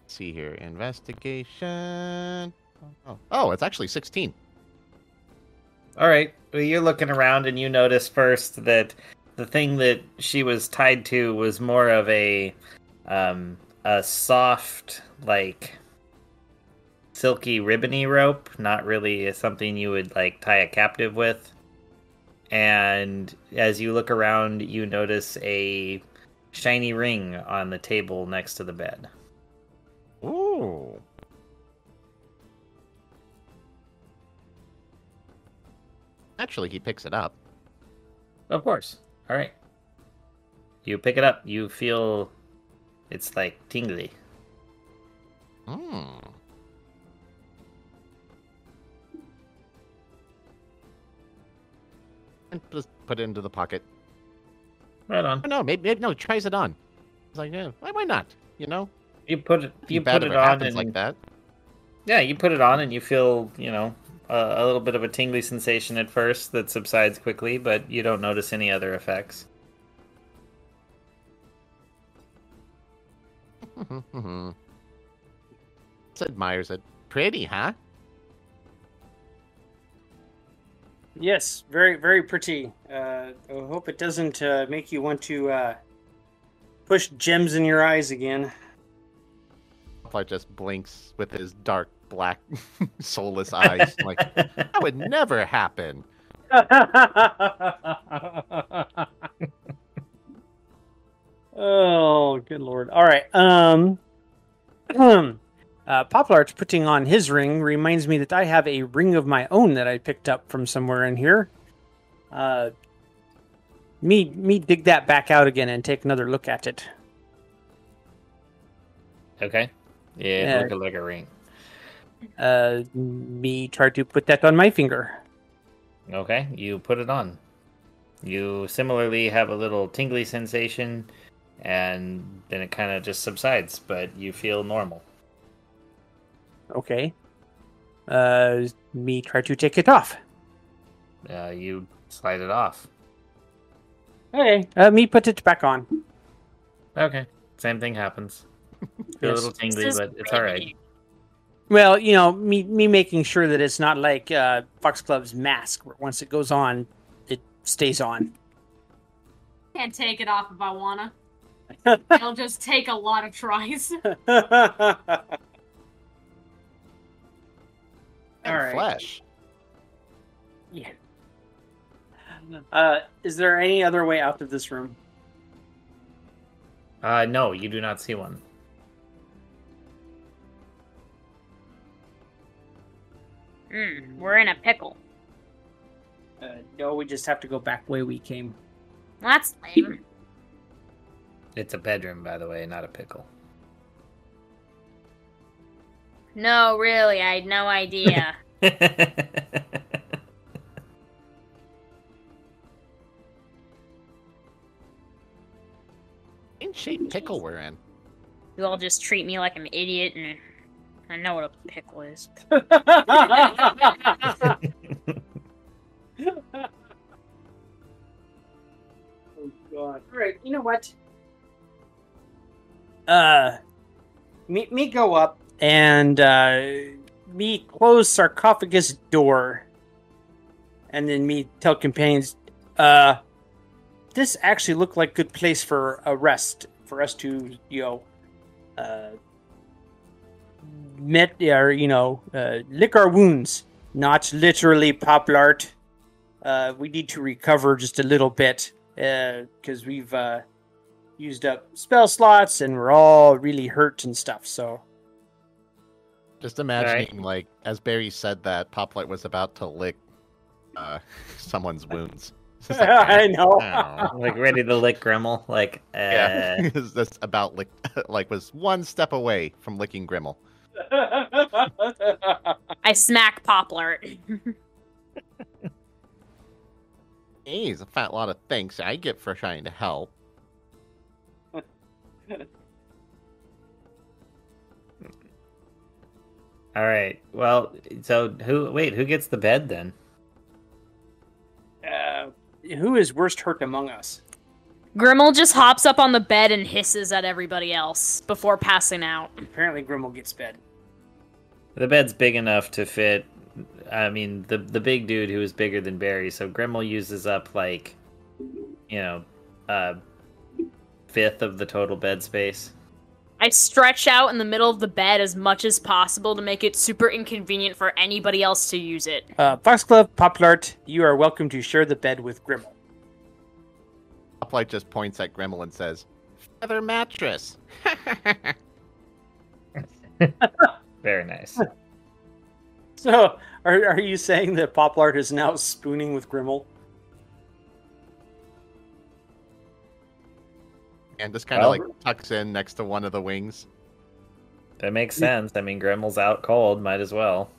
Let's see here, investigation. Oh, it's actually 16. All right. Well, you're looking around, and you notice first that the thing that she was tied to was more of a soft, like silky, ribbony rope, not really something you would like tie a captive with. And as you look around, you notice a shiny ring on the table next to the bed. Ooh. Actually, he picks it up. Of course. All right. You pick it up. You feel it's like tingly. Hmm. Just put it into the pocket. Right on. Oh, no, maybe no. He tries it on. It's like, yeah, why not? You know, You put it. Be You bad put if it it on, happens and like that. yeah, you put it on, and you feel, a little bit of a tingly sensation at first that subsides quickly, but you don't notice any other effects. Admires it. Pretty, huh? Yes, very, very pretty. I hope it doesn't make you want to push gems in your eyes again. Poplar just blinks with his dark, black, soulless eyes. Like, that would never happen. Oh, good lord. All right. Poplar's putting on his ring reminds me that I have a ring of my own that I picked up from somewhere in here. Me dig that back out again and take another look at it. Okay. Yeah, it looked like a ring. Me try to put that on my finger. Okay, you put it on. You similarly have a little tingly sensation, and then it kind of just subsides, but you feel normal. Okay. Me try to take it off. You slide it off. Okay. Me put it back on. Okay, same thing happens. Feel a Yes. little tingly, but it's all right. Well, me making sure that it's not like Foxglove's mask, where once it goes on, it stays on. Can't take it off if I wanna. It'll just take a lot of tries. All And right. flesh. Yeah. Is there any other way out of this room? No, you do not see one. We're in a pickle. No, we just have to go back way we came. That's lame. It's a bedroom, by the way, not a pickle. No, really, I had no idea. In shape pickle we're in. You all just treat me like an idiot, and I know what a pickle is. Oh god. Alright, you know what? Me go up and me close sarcophagus door. And then me tell companions, this actually looked like good place for a rest. For us to, lick our wounds. Not literally Poplart. We need to recover just a little bit. Because we've used up spell slots and we're all really hurt and stuff, so. Just imagining, like, as Barry said that, Poplight was about to lick someone's wounds. It's like, I know. ow. Like ready to lick Grimmel. Like, Yeah, it's just about was one step away from licking Grimmel. I smack Poplar. Hey, it's a fat lot of thanks I get for trying to help. all right. Well, so who gets the bed then? Who is worst hurt among us? Grimmel just hops up on the bed and hisses at everybody else before passing out. Apparently Grimmel gets bed. The bed's big enough to fit. I mean, the big dude who is bigger than Barry. So Grimmel uses up like, fifth of the total bed space. I stretch out in the middle of the bed as much as possible to make it super inconvenient for anybody else to use it. Foxglove, Poplart, you are welcome to share the bed with Grimmel. Poplight just points at Grimmel and says, "Feather mattress." Very nice. So, are you saying that Poplart is now spooning with Grimmel? And just kind of like tucks in next to one of the wings. That makes sense. I mean, Grimmel's out cold. Might as well.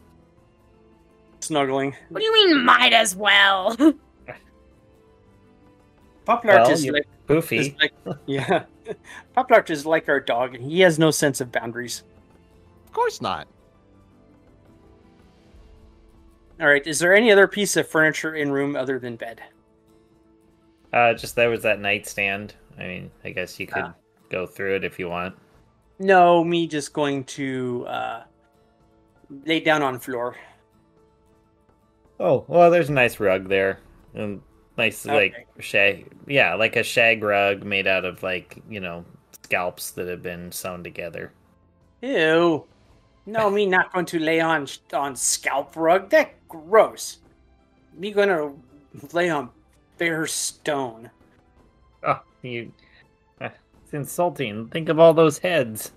Snuggling. What do you mean, might as well? Poplart Well, is you're like poofy. yeah. Poplart is like our dog. He has no sense of boundaries. Of course not. All right. Is there any other piece of furniture in room other than bed? Just there was that nightstand. I mean, I guess you could Ah. go through it if you want. No, me just going to lay down on floor. Oh, well, there's a nice rug there. Nice, Okay. like, shag. Yeah, like a shag rug made out of, like, scalps that have been sewn together. Ew. No, me not going to lay on scalp rug. That gross. Me gonna lay on bare stone. Oh, it's insulting. Think of all those heads.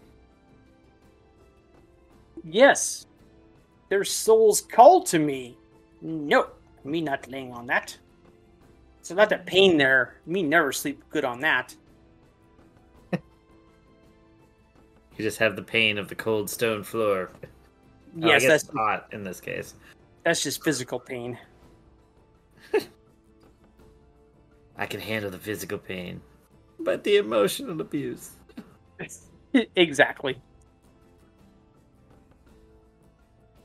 Yes. Their souls call to me. No, me not laying on that. It's not the pain there. Me never sleep good on that. You just have the pain of the cold stone floor. Oh, I Yes, guess it's hot in this case. that's just physical pain. I can handle the physical pain, but the emotional abuse. Exactly.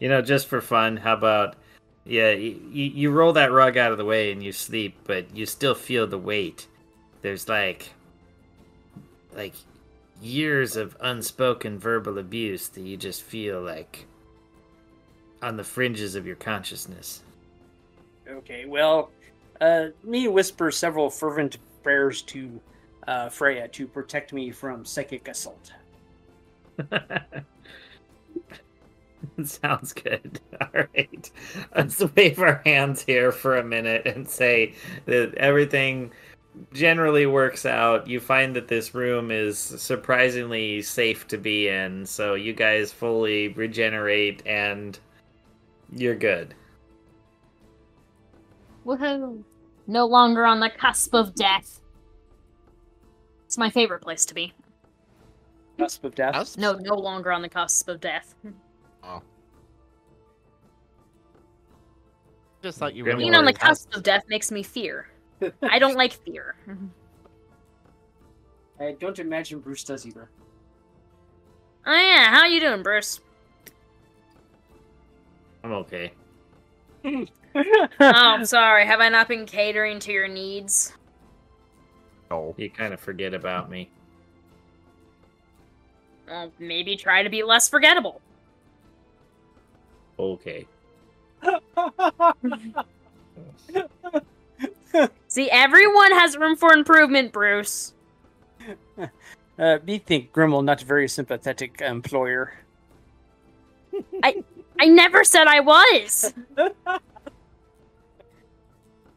Just for fun, how about, yeah, you roll that rug out of the way and you sleep, but you still feel the weight. There's like years of unspoken verbal abuse that you just feel like on the fringes of your consciousness. Okay, well, me whisper several fervent prayers to Freya to protect me from psychic assault. Sounds good. All right. Let's wave our hands here for a minute and say that everything generally works out. You find that this room is surprisingly safe to be in, so you guys fully regenerate and you're good. Woohoo! No longer on the cusp of death. It's my favorite place to be. Cusp of death. Us? No longer on the cusp of death. Oh. Just thought you Being Being really on the wanted cusp of death makes me fear. I don't like fear. I don't imagine Bruce does either. Oh yeah, how you doing, Bruce? I'm okay. Oh, sorry. Have I not been catering to your needs? No. You kind of forget about me. Well, maybe try to be less forgettable. Okay. See, everyone has room for improvement, Bruce. Me think Grimmel not a very sympathetic employer. I never said I was.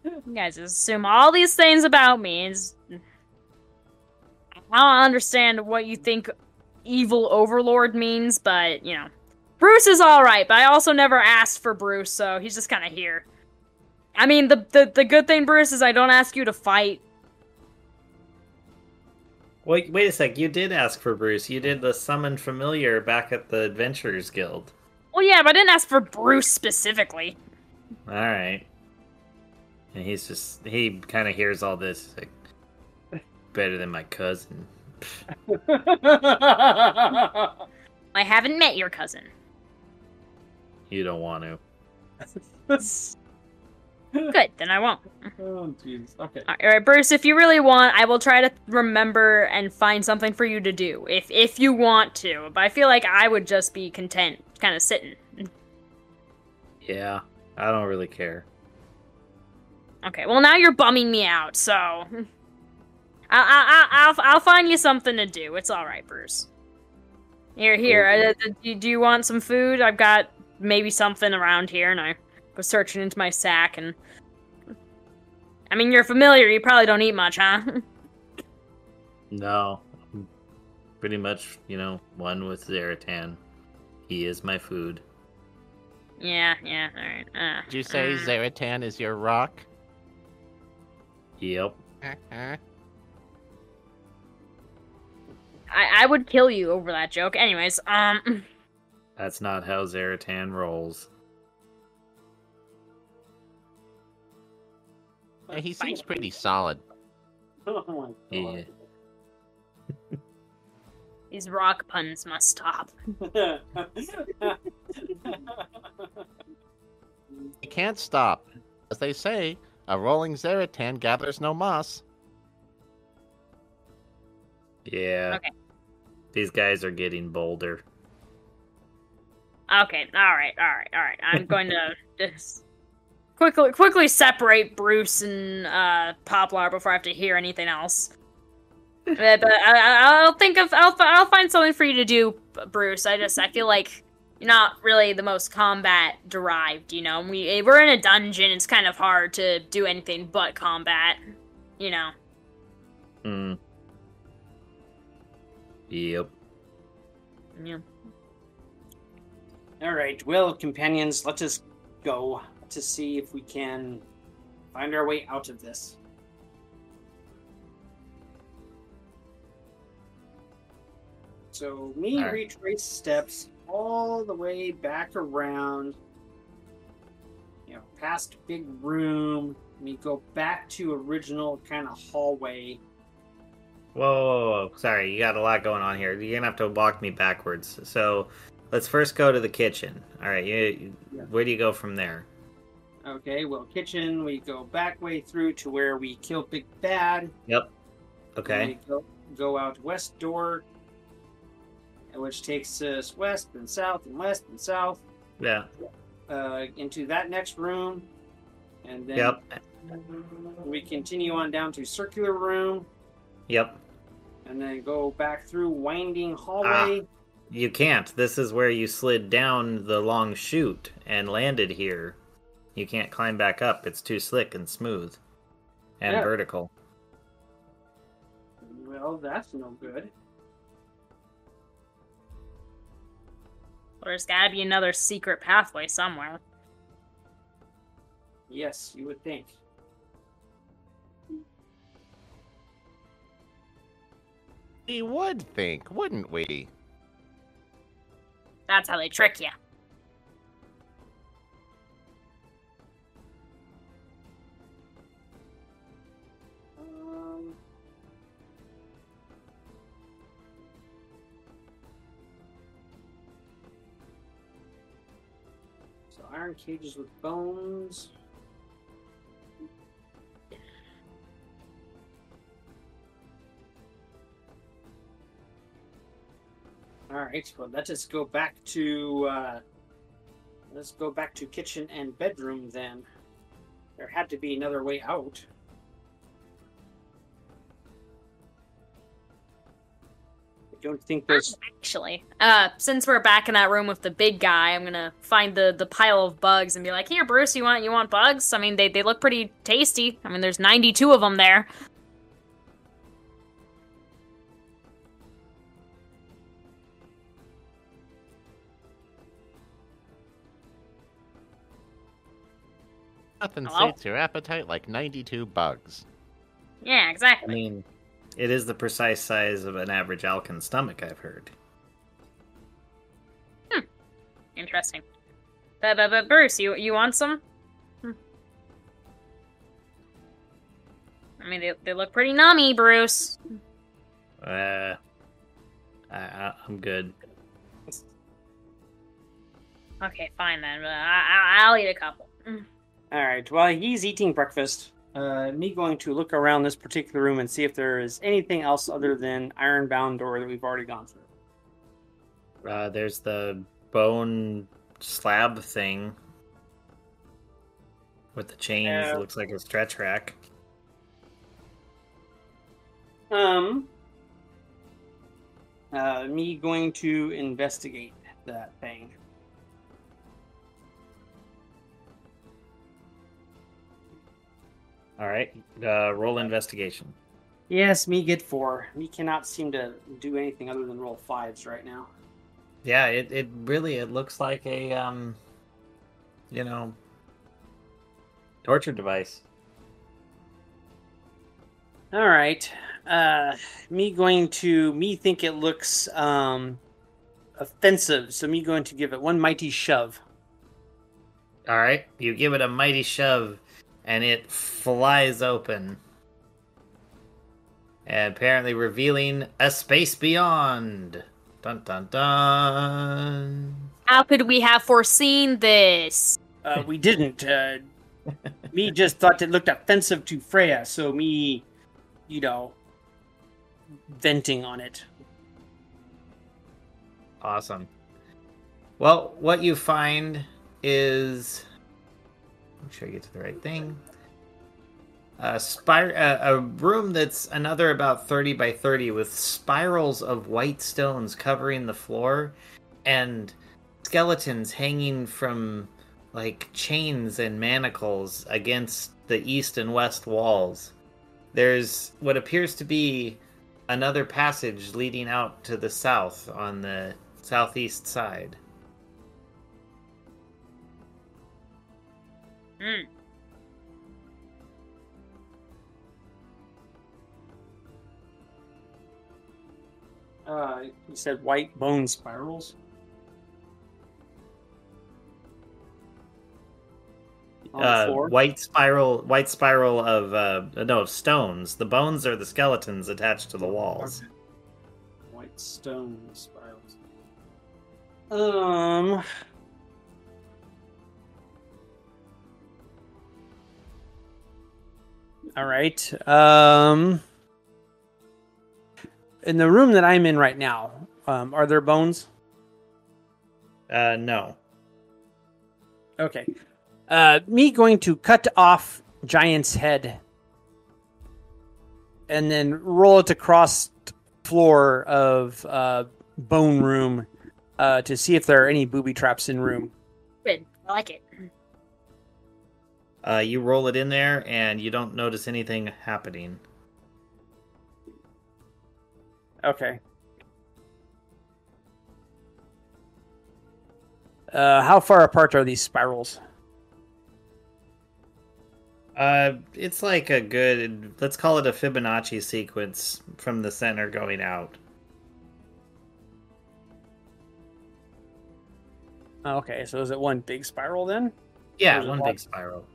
You guys assume all these things about me. I don't understand what you think evil overlord means, but, Bruce is alright, but I also never asked for Bruce, so he's just kind of here. I mean, the good thing, Bruce, is I don't ask you to fight. Wait a sec. You did ask for Bruce. You did the summon familiar back at the Adventurers Guild. Well, yeah, but I didn't ask for Bruce specifically. All right. And he kind of hears all this. Like, better than my cousin. I haven't met your cousin. You don't want to. Good, then I won't. Oh, jeez. Okay. Alright, Bruce, if you really want, I will try to remember and find something for you to do, if you want to. But I feel like I would just be content, kind of sitting. Yeah, I don't really care. Okay, well now you're bumming me out, so I'll find you something to do. It's all right, Bruce. Here. Do you want some food? I've got maybe something around here, and I go searching into my sack. And I mean, you're familiar. You probably don't eat much, huh? No, I'm pretty much, one with Zaratan. He is my food. Yeah. All right. Did you say Zaratan is your rock? Yep. I would kill you over that joke. Anyways, That's not how Zaratan rolls. Yeah, he seems pretty solid. Oh my Yeah. These rock puns must stop. god. You can't stop. As they say, a rolling Zaratan gathers no moss. Yeah. Okay. These guys are getting bolder. Okay, alright. I'm going to just quickly separate Bruce and Poplar before I have to hear anything else. But I'll find something for you to do, Bruce. I feel like you're not really the most combat derived, you know. We're in a dungeon. It's kind of hard to do anything but combat, you know. Hmm. Yep. Yeah. All right, well, companions, let us go to see if we can find our way out of this. So, me All right. retrace steps all the way back around, past big room. Me go back to original kind of hallway. Whoa. Sorry, you got a lot going on here. You're gonna have to walk me backwards. So, let's first go to the kitchen. All right. Where do you go from there? Okay, well, kitchen, we go back way through to where we kill Big Bad. Yep. Then Okay. we go out west door, which takes us west and south and west and south Yeah. into that next room. And then Yep. we continue on down to circular room Yep. and then go back through winding hallway. You can't. This is where you slid down the long chute and landed here. You can't climb back up. It's too slick and smooth. And Yeah. vertical. Well, that's no good. Well, there's gotta be another secret pathway somewhere. Yes, you would think. We would think, wouldn't we? That's how they trick you. So iron cages with bones. All right. Well, let us go back to kitchen and bedroom then. There had to be another way out. I don't think there's. Actually, since we're back in that room with the big guy, I'm gonna find the pile of bugs and be like, "Here, Bruce, you want bugs? I mean, they look pretty tasty. I mean, there's 92 of them there." Nothing Hello? sates your appetite like 92 bugs. Yeah, I exactly. mean, it is the precise size of an average Alcan stomach, I've heard. Interesting. But Bruce, you want some? I mean, they look pretty nummy, Bruce. I'm good. Okay, fine then. I'll eat a couple. All right. While he's eating breakfast, me going to look around this particular room and see if there is anything else other than iron-bound door that we've already gone through. There's the bone slab thing with the chains. Yeah. It looks like a stretch rack. Me going to investigate that thing. All right. Roll investigation. Yes, me get 4. Me cannot seem to do anything other than roll 5s right now. Yeah, it really looks like a torture device. All right. Me think it looks offensive, so me going to give it one mighty shove. All right, you give it a mighty shove, and it flies open. and apparently revealing a space beyond. Dun dun dun. How could we have foreseen this? We didn't. Me just thought it looked offensive to Freya, so me, venting on it. Awesome. Well, what you find is, make sure I get to the right thing. A room that's another about 30 by 30 with spirals of white stones covering the floor and skeletons hanging from like chains and manacles against the east and west walls. There's what appears to be another passage leading out to the south on the southeast side. Hmm. You said white bone spirals? On the floor? White spiral of stones. The bones are the skeletons attached to the walls. Okay. White stone spirals. All right. In the room that I'm in right now, are there bones? No. Okay. Me going to cut off Giant's head and then roll it across the floor of bone room to see if there are any booby traps in room. Good. I like it. You roll it in there, and you don't notice anything happening. Okay. How far apart are these spirals? It's like a good, let's call it a Fibonacci sequence from the center going out. Okay, so is it one big spiral then? Yeah, Or is it one one- big spiral.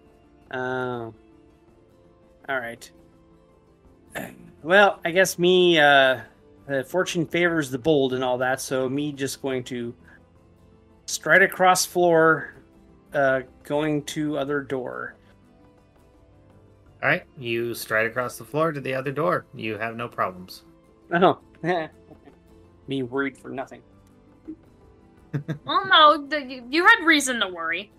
Oh. All right. Well, I guess me, fortune favors the bold and all that, so me just going to stride across floor, going to other door. All right, you stride across the floor to the other door. You have no problems. Oh. Me worried for nothing. Well, no, you had reason to worry.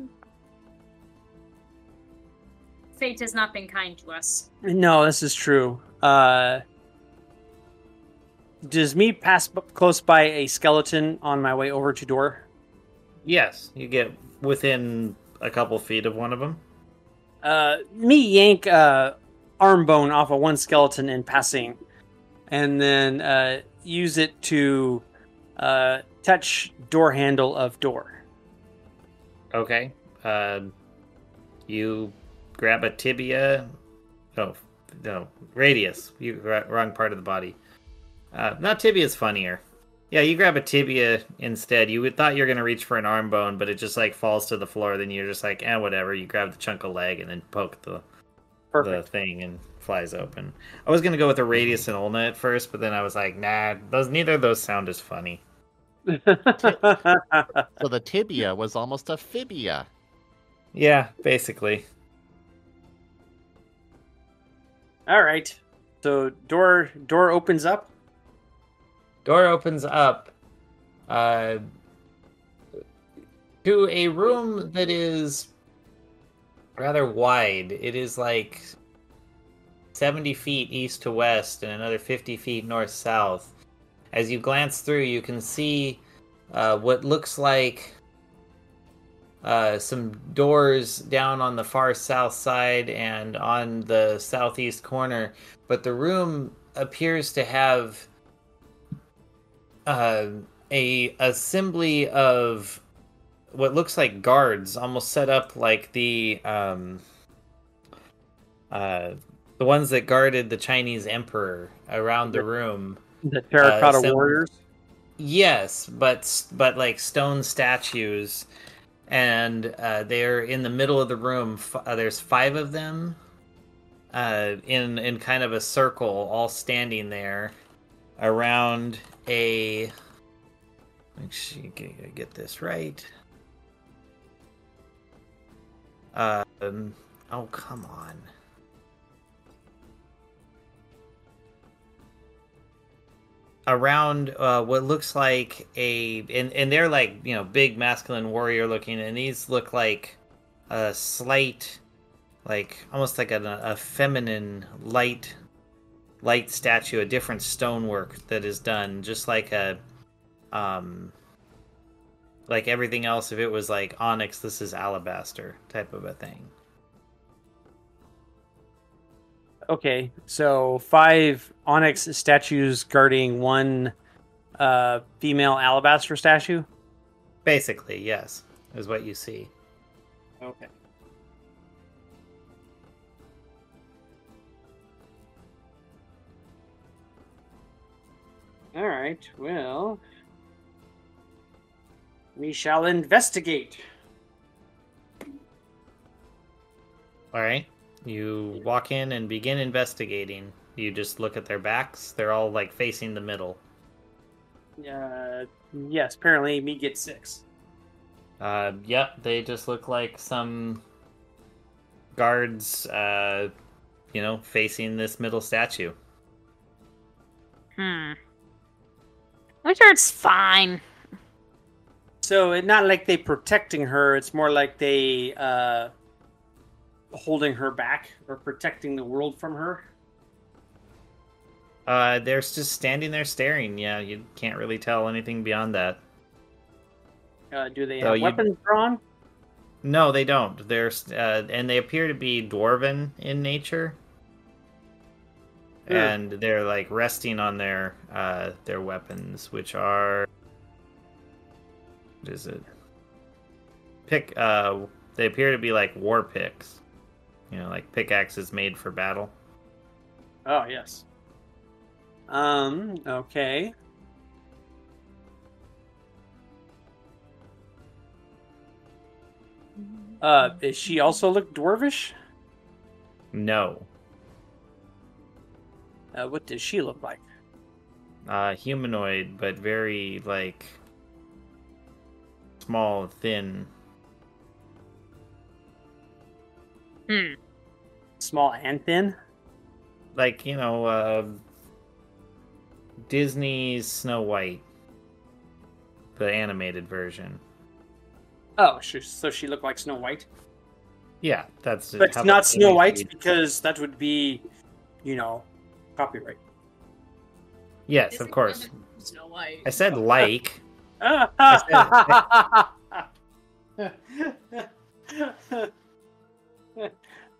Fate has not been kind to us. No, this is true. Does me pass close by a skeleton on my way over to door? Yes, you get within a couple feet of one of them. Me yank arm bone off of one skeleton in passing, and then use it to touch door handle of door. Okay. You grab a tibia. Oh, no, radius. You wrong part of the body. Not tibia's funnier. Yeah, you grab a tibia instead. You thought you were gonna reach for an arm bone, but it just like falls to the floor. Then you're just like, whatever. You grab the chunk of leg and then poke the thing and flies open. I was gonna go with a radius and ulna at first, but then I was like, nah, neither of those sound as funny. So the tibia was almost a fibia. Yeah, basically. All right. So door opens up. Door opens up to a room that is rather wide. It is like 70 feet east to west and another 50 feet north-south. As you glance through, you can see what looks like some doors down on the far south side and on the southeast corner. But the room appears to have a assembly of what looks like guards, almost set up like the ones that guarded the Chinese emperor around the room. The terracotta warriors. Yes, but like stone statues, and they're in the middle of the room. There's 5 of them. in kind of a circle, all standing there around a. Make sure you get this right. Oh, come on. Around what looks like and they're like, big masculine warrior looking, and these look like a slight, like almost like a feminine light statue, a different stonework that is done, just like like everything else. If it was like onyx, this is alabaster type of a thing. Okay, so 5 onyx statues guarding one female alabaster statue? Basically, yes, is what you see. Okay. All right, well, we shall investigate. All right. You walk in and begin investigating. You just look at their backs. They're all like facing the middle. Yes, apparently me gets 6. Yep, they just look like some guards, facing this middle statue. I'm sure it's fine. So it's not like they protecting her, it's more like they holding her back or protecting the world from her. They're just standing there staring. Yeah, you can't really tell anything beyond that. Do they have weapons drawn? No, they don't. They're and they appear to be dwarven in nature. And they're like resting on their weapons, which are, what is it? They appear to be like war picks. Like pickaxes made for battle. Oh, yes. Okay. Does she also look dwarvish? No. What does she look like? Humanoid, but very, like, small, thin. Small and thin? Like, Disney's Snow White. The animated version. Oh, so she looked like Snow White? Yeah, that's... But it's not Snow White, because that would be, copyright. Yes, of course. Snow White. I said like.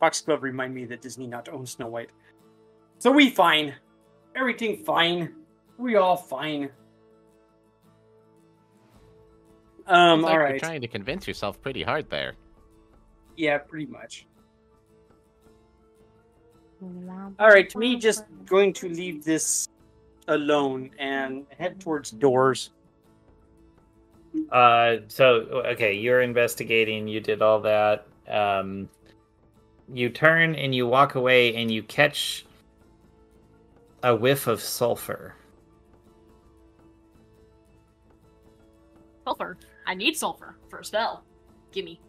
Foxglove remind me that Disney not own Snow White. So we fine. Everything fine. We all fine. Like all right. You're trying to convince yourself pretty hard there. Yeah, pretty much. All right, me just going to leave this alone and head towards doors. Okay, you're investigating, you did all that. You turn and you walk away and you catch a whiff of sulfur. Sulfur. I need sulfur for a spell. Gimme.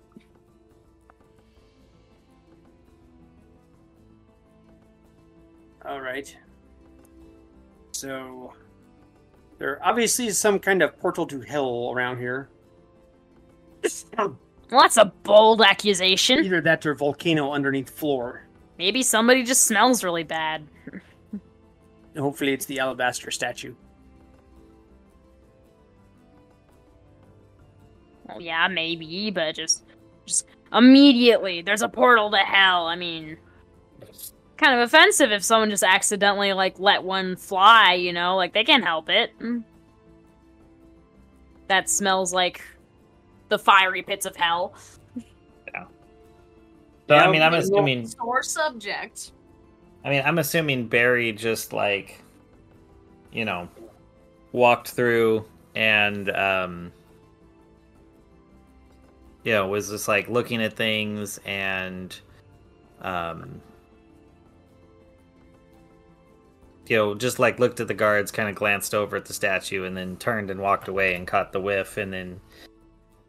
All right. So there obviously is some kind of portal to hell around here. Well, that's a bold accusation. Either that or volcano underneath floor. Maybe somebody just smells really bad. Hopefully it's the alabaster statue. Well, yeah, maybe, but just immediately, there's a portal to hell. I mean, kind of offensive if someone just accidentally, let one fly, Like, they can't help it. That smells like the fiery pits of hell. Yeah. So, I mean, I'm assuming... Sore subject. I mean, I'm assuming Barry just, walked through and, was just, looking at things and, just like looked at the guards, kind of glanced over at the statue, and then turned and walked away and caught the whiff, and then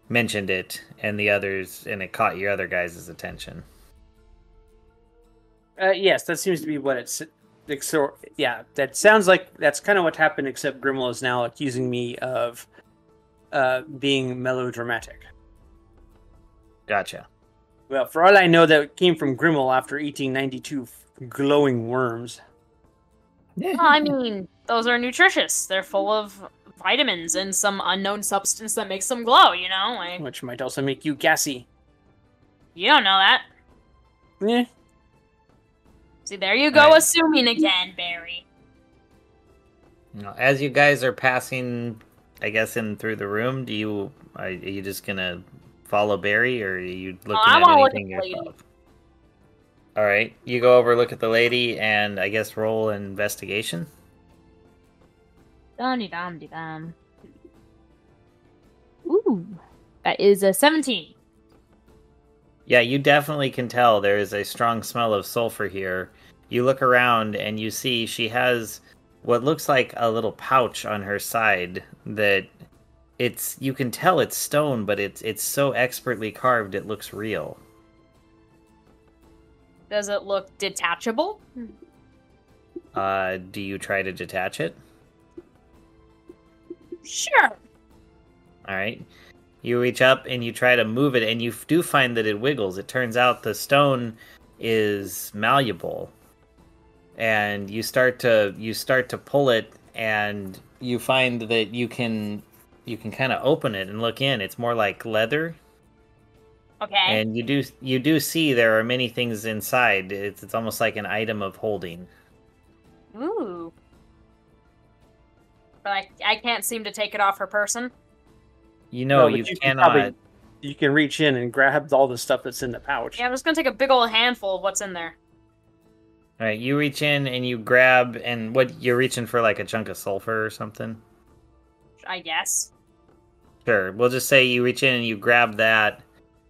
mentioned it, and it caught your other guys' attention. Yes, that seems to be what it's. So, yeah, that sounds like that's kind of what happened, except Grimmel is now accusing me of being melodramatic. Gotcha. Well, for all I know, that came from Grimmel after eating 92 glowing worms. Well, I mean, those are nutritious. They're full of vitamins and some unknown substance that makes them glow, Like, Which might also make you gassy. you don't know that. Yeah. See, there you go, Right. assuming again, Barry. As you guys are passing, I guess, in through the room, are you just gonna follow Barry, or are you looking I at wanna look anything at the lady. yourself? All right, you go over, look at the lady, and I guess roll an investigation. Dum-de-dum-de-dum. Ooh. That is a 17. Yeah, you definitely can tell there is a strong smell of sulfur here. You look around and you see she has what looks like a little pouch on her side that you can tell it's stone, but it's so expertly carved it looks real. Does it look detachable? Do you try to detach it? Sure. All right. You reach up and you try to move it, and you do find that it wiggles. It turns out the stone is malleable, and you start to pull it, and you find that you can kind of open it and look in. It's more like leather, Okay. and you do see there are many things inside. It's almost like an item of holding. Ooh. But I can't seem to take it off her person. No, but You you cannot. can you can reach in and grab all the stuff that's in the pouch. Yeah, I'm just gonna take a big old handful of what's in there. All right, you reach in and you grab, and what you're reaching for, like a chunk of sulfur or something. I guess. Sure, we'll just say you reach in and you grab that,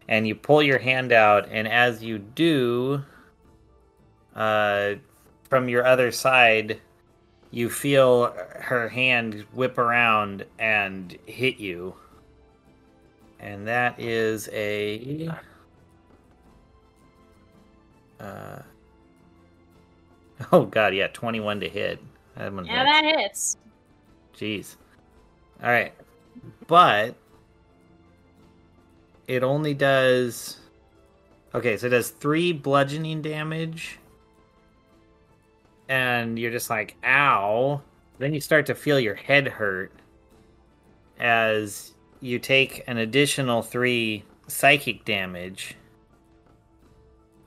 and you pull your hand out, and as you do, from your other side, you feel her hand whip around and hit you. And that is a... oh god, yeah, 21 to hit. That one Yeah, hits. that hits. Jeez. Alright. But it only does... okay, so it does 3 bludgeoning damage. And you're just like, ow. Then you start to feel your head hurt as you take an additional 3 psychic damage.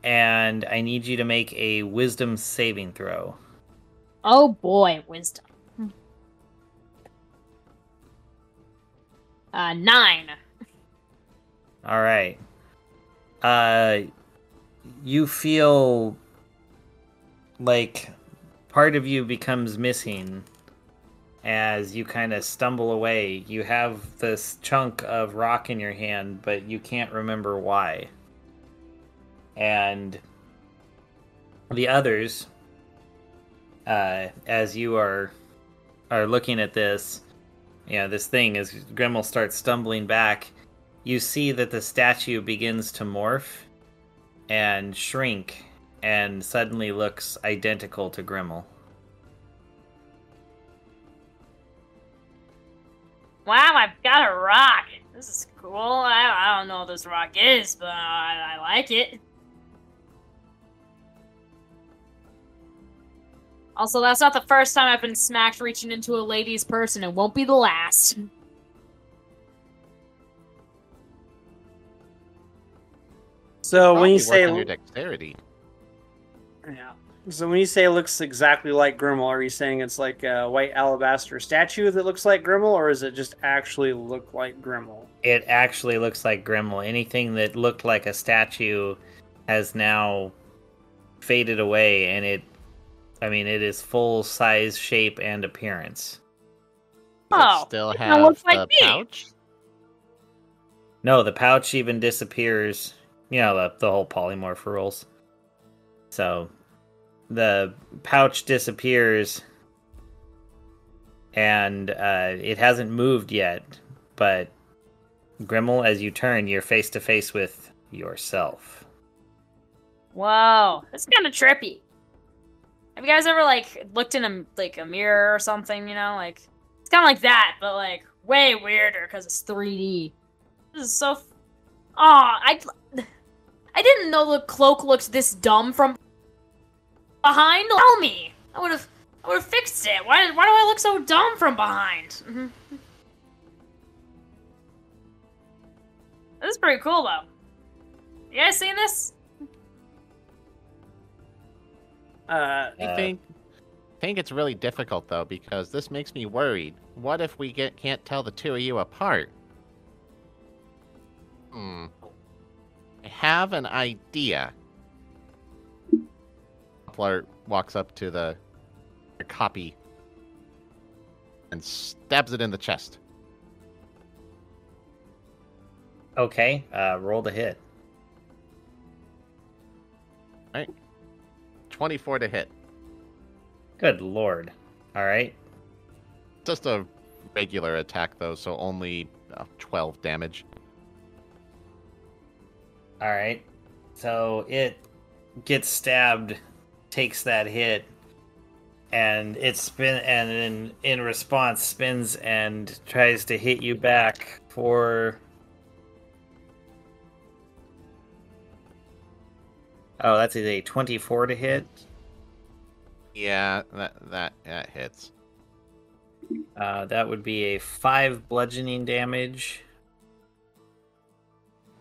And I need you to make a wisdom saving throw. Oh boy, wisdom. 9. All right. You feel like part of you becomes missing as you kind of stumble away. You have this chunk of rock in your hand, but you can't remember why. And the others, as you are looking at this, this thing, as Grimmel starts stumbling back, you see that the statue begins to morph and shrink and suddenly looks identical to Grimmel. Wow, I've got a rock. This is cool. I don't know what this rock is, but I like it. Also, that's not the first time I've been smacked reaching into a lady's purse, and it won't be the last. So when Probably you say work on your dexterity. yeah, so when you say it looks exactly like Grimmel, are you saying it's like a white alabaster statue that looks like Grimmel, or is it just actually look like Grimmel? It actually looks like Grimmel. Anything that looked like a statue has now faded away, and it is full size, shape, and appearance. Does it Oh, still it have looks like the me. pouch? No, the pouch even disappears. The whole polymorph rules. So, the pouch disappears, and it hasn't moved yet. But Grimmel, as you turn, you're face to face with yourself. Whoa, that's kind of trippy. Have you guys ever like looked in a mirror or something? You know, like it's kind of like that, but like way weirder because it's 3D. This is so. I didn't know the cloak looked this dumb from behind. Tell me, I would have fixed it. Why do I look so dumb from behind? This is pretty cool though. You guys seen this? I think it's really difficult though, because this makes me worried. What if we can't tell the two of you apart? I have an idea. Poplar walks up to the copy and stabs it in the chest. Okay, roll to hit. 24 to hit. Good lord. All right. Just a regular attack though, so only 12 damage. All right. So it gets stabbed, takes that hit, and and in response spins and tries to hit you back for. Oh, that's a 24 to hit. Yeah, that hits. That would be a 5 bludgeoning damage.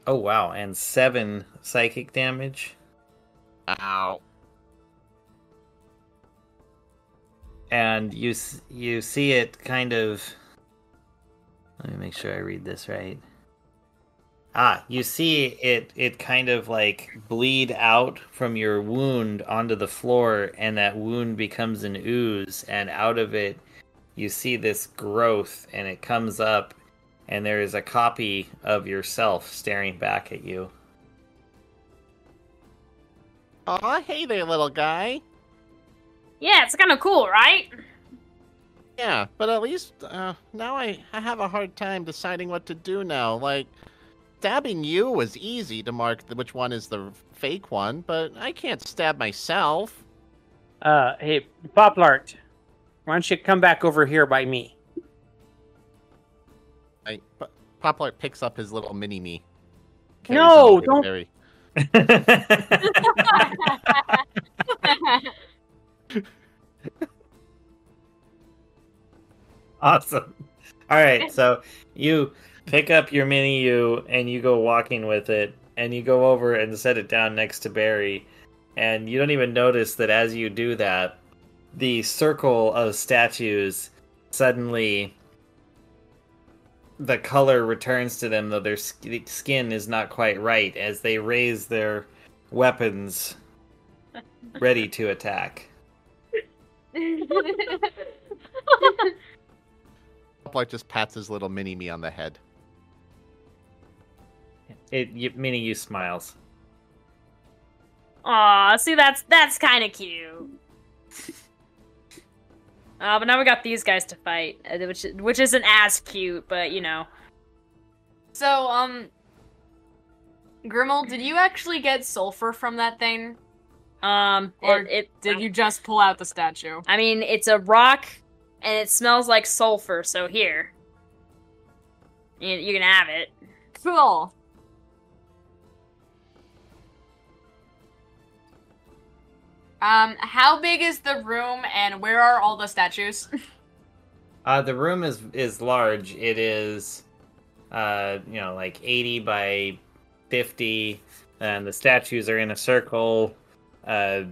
Oh wow, and 7 psychic damage. Ow. And you see it kind of. Let me make sure I read this right. You see it kind of like bleed out from your wound onto the floor, and that wound becomes an ooze, and out of it you see this growth, and it comes up, and there is a copy of yourself staring back at you. Aw, hey there, little guy. Yeah, it's kind of cool, right? Yeah, but at least now I have a hard time deciding what to do now. Like, stabbing you was easy to mark which one is the fake one, but I can't stab myself. Hey, Poplart, why don't you come back over here by me? Poplar picks up his little mini-me. No, don't. Very... Awesome. All right, so you pick up your mini you and you go walking with it, and you go over and set it down next to Barry, and you don't even notice that as you do that, the circle of statues suddenly, the color returns to them, though their skin is not quite right, as they raise their weapons ready to attack. Poplar just pats his little mini-me on the head. Mini you smiles. Aw, see, that's kind of cute. But now we got these guys to fight, which isn't as cute, but you know. So, Grimmel, did you actually get sulfur from that thing? Or did you just pull out the statue? I mean, it's a rock, and it smells like sulfur. So here, you can have it. Cool. How big is the room, and where are all the statues? The room is large. It is, like 80 by 50, and the statues are in a circle, kind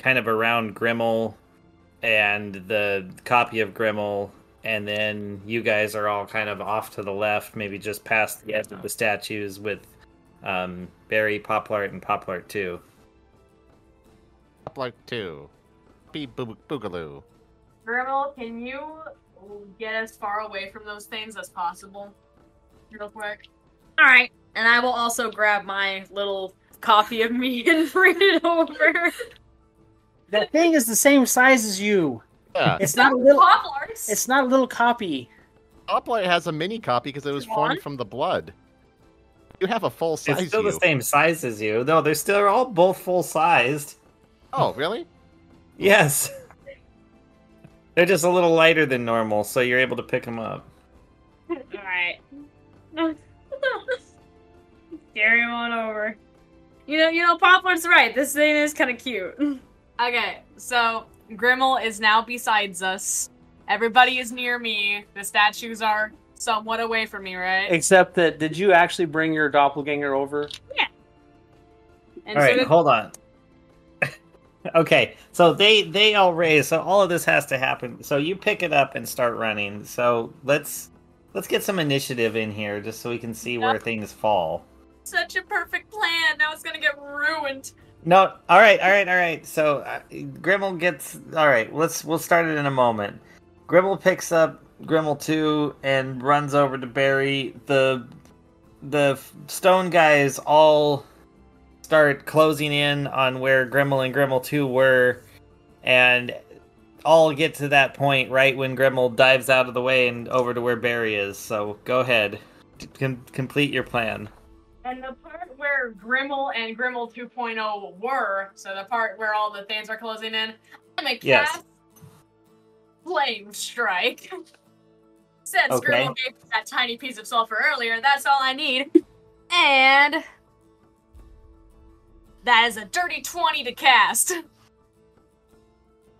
of around Grimmel, and the copy of Grimmel, and then you guys are all kind of off to the left, maybe just past the edge of the statues with Barry, Poplart, and Poplart 2. Poplar 2. Boogaloo. Grimmel, can you get as far away from those things as possible? Real quick. Alright, and I will also grab my little copy of me and bring it over. That thing is the same size as you. Yeah. It's not a little. Poplars. It's not a little copy. Hoplite has a mini copy because it was formed from the blood. You have a full size. It's still you. the same size as you. No, they're still all both full sized. Oh, really? Yes. They're just a little lighter than normal, so you're able to pick them up. Alright. Carry him on over. You know, Poplar's right. This thing is kind of cute. Okay, so Grimmel is now besides us. Everybody is near me. The statues are somewhat away from me, right? Except that, did you actually bring your doppelganger over? And All right, so hold on. Okay, so they all raise. So all of this has to happen. So you pick it up and start running. So let's get some initiative in here, just so we can see where things fall. Such a perfect plan. Now it's gonna get ruined. No, all right. So Grimmel gets. All right, we'll start it in a moment. Grimmel picks up Grimmel 2 and runs over to Barry. The stone guys all start closing in on where Grimmel and Grimmel 2 were, and all get to that point right when Grimmel dives out of the way and over to where Barry is. So go ahead, complete your plan. And the part where Grimmel and Grimmel 2.0 were, so the part where all the things are closing in, I'm gonna cast Flame Strike. Since Okay. Grimmel gave me that tiny piece of sulfur earlier, that's all I need. And that is a dirty 20 to cast.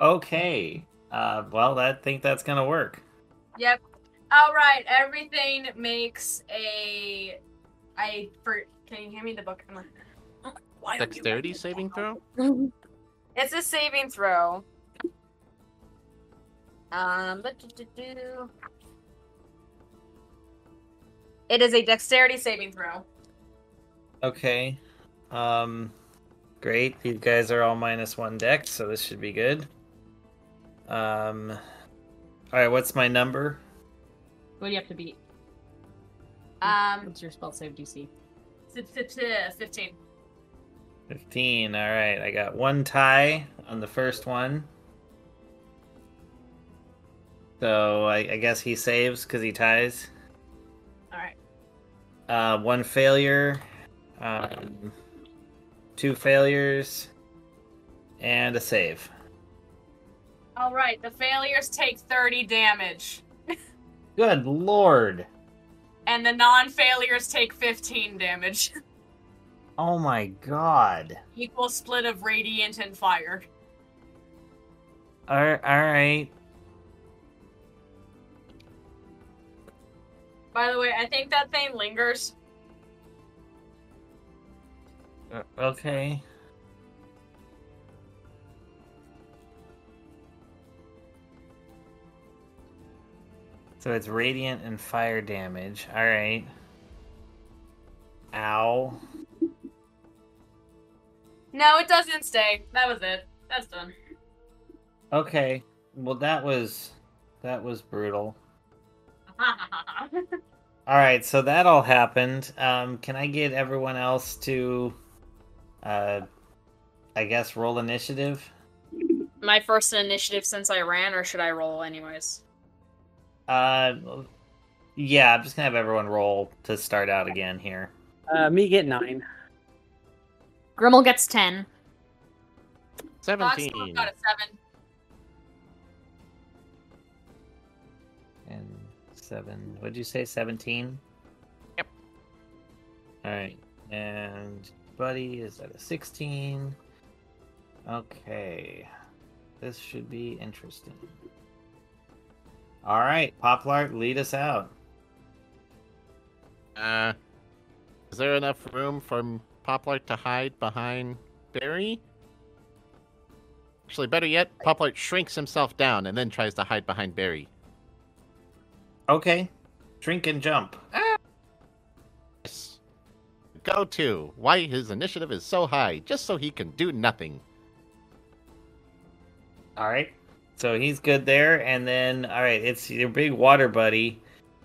Okay. Well, I think that's gonna work. Yep. Alright, everything makes a... Can you hand me the book? I'm like, why don't you Dexterity write it saving down? throw? It's a saving throw. It is a dexterity saving throw. Okay. Great. These guys are all -1 dex, so this should be good. All right. What's my number? what do you have to beat? What's your spell save DC? 15. 15. All right. I got 1 tie on the first one. So I guess he saves because he ties. Alright. 1 failure. 2 failures. And a save. Alright, the failures take 30 damage. Good lord. And the non-failures take 15 damage. Oh my god. Equal split of radiant and fire. Alright. By the way, I think that thing lingers. Okay. So it's radiant and fire damage. Alright. Ow. No, it doesn't stay. That was it. That's done. Okay. Well, that was brutal. Alright, so that all happened. Can I get everyone else to, I guess, roll initiative? My first initiative since I ran, or should I roll anyways? Yeah, I'm just gonna have everyone roll to start out again here. Me get 9. Grimmel gets 10. 17. Fox got a 7. And 7. What'd you say? 17? Yep. Alright. And Buddy is at a 16. Okay. This should be interesting. Alright, Poplar, lead us out. Is there enough room for Poplar to hide behind Barry? Actually, better yet, Poplar shrinks himself down and then tries to hide behind Barry. Okay. Shrink and jump. Yes. Go to. Why his initiative is so high, just so he can do nothing. Alright. So he's good there, and then, alright, it's your big water buddy.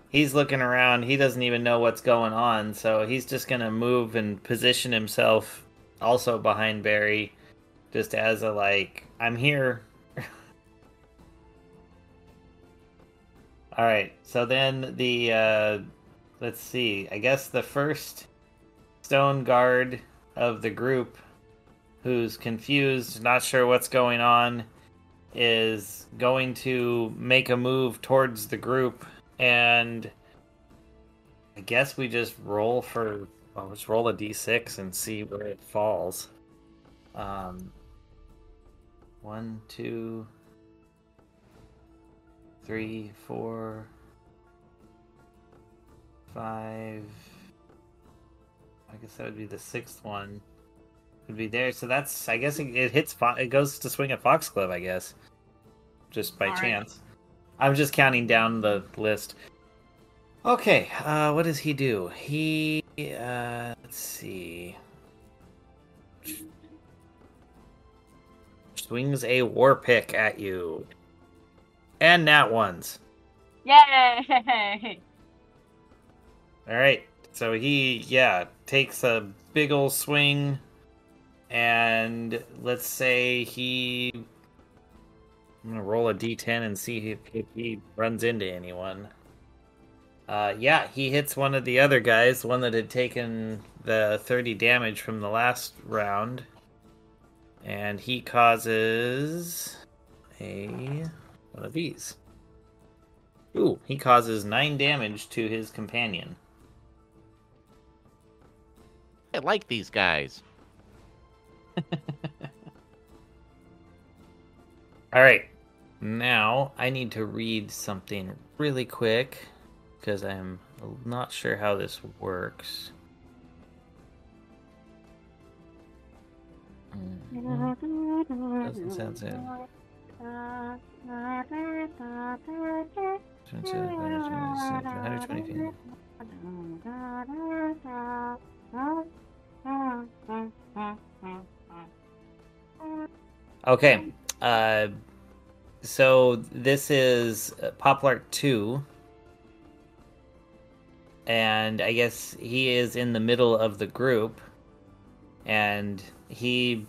He's looking around, he doesn't even know what's going on, so he's just gonna move and position himself also behind Barry just as a like, I'm here. All right. So then the let's see. I guess the first stone guard of the group, who's confused, not sure what's going on, is going to make a move towards the group, and I guess we just roll for. Well, let's roll a d6 and see where it falls. 1, 2, 3, 4, 5. I guess that would be the sixth one. Would be there. So that's. I guess it hits. It goes to swing at Foxglove. I guess, just by chance. I'm just counting down the list. Okay. What does he do? He. Let's see. Swings a war pick at you. And nat ones. Yay! Alright, so he, takes a big ol' swing, and let's say I'm gonna roll a d10 and see if he runs into anyone. He hits one of the other guys, one that had taken the 30 damage from the last round, and he causes one of these. Ooh, he causes 9 damage to his companion. I like these guys. Alright, now I need to read something really quick, because I'm not sure how this works. Doesn't sound so. 120 feet. Okay, so this is Poplark 2, and I guess he is in the middle of the group, and he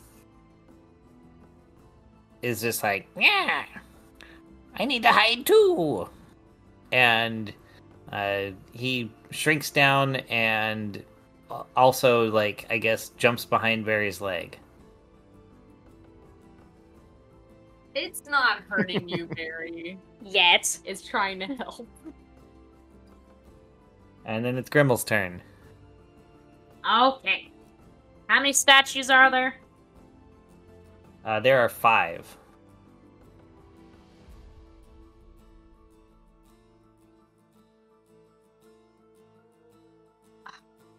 is just like, yeah, I need to hide too. And he shrinks down and also, like, I guess, jumps behind Barry's leg. It's not hurting you, Barry. Yet. It's trying to help. And then it's Grimmel's turn. Okay. How many statues are there? There are 5.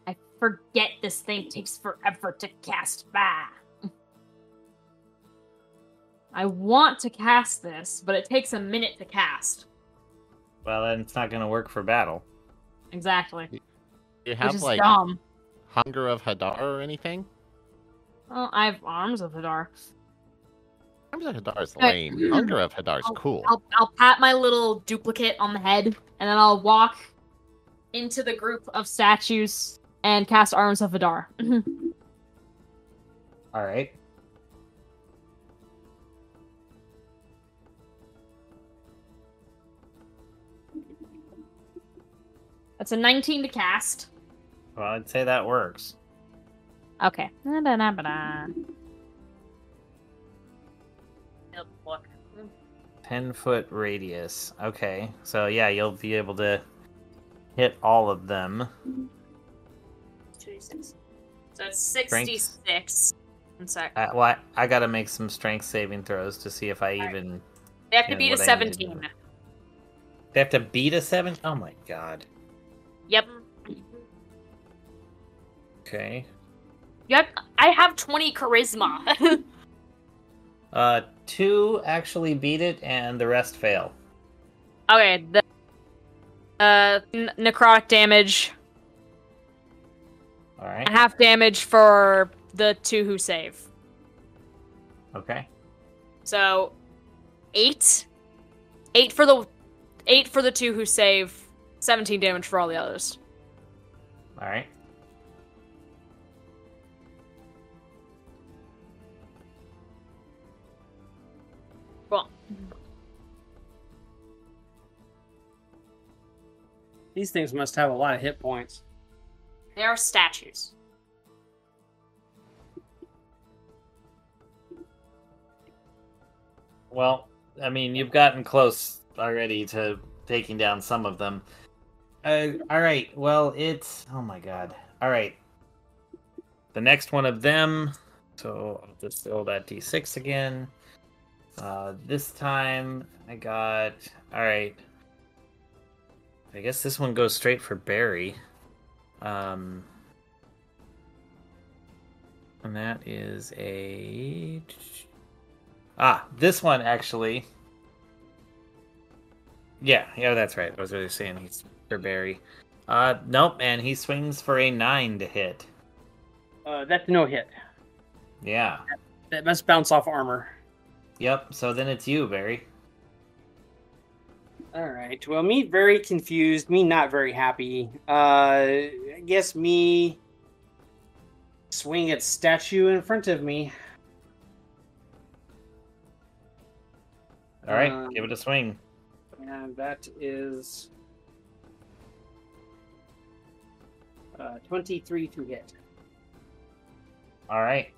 I forget this thing takes forever to cast by. I want to cast this, but it takes a minute to cast. Well, then it's not going to work for battle. Exactly. You Which have, is like, dumb. Hunger of Hadar or anything? Well, I have Arms of Hadar. Arms of Hadar's lame. Hunger of Hadar's cool. I'll pat my little duplicate on the head, and then I'll walk into the group of statues and cast Arms of Hadar. All right. That's a 19 to cast. Well, I'd say that works. Okay. Look. 10-foot radius. Okay. So, yeah, you'll be able to hit all of them. 26. So it's 66. One sec. I gotta make some strength saving throws to see if I even... They have to beat a what I need to 17. do. They have to beat a 7? Oh my god. Yep. Okay. Yep. I have 20 charisma. 2 actually beat it, and the rest fail. Okay, the necrotic damage, Alright. and half damage for the 2 who save. Okay. So 8 for the 2 who save, 17 damage for all the others. Alright. Cool. These things must have a lot of hit points. They are statues. Well, I mean, you've gotten close already to taking down some of them. All right. Well, it's oh my god. All right. The next one of them. So I'll just roll that d6 again. This time I got. All right. I guess this one goes straight for Barry. And that is a. This one actually. Yeah, that's right. I was really saying he's for Barry. Nope, and he swings for a 9 to hit. That's no hit. Yeah. That must bounce off armor. Yep, so then it's you, Barry. Alright, well, me very confused, me not very happy. I guess me swing at statue in front of me. Alright, give it a swing. And that is 23 to hit. Alright.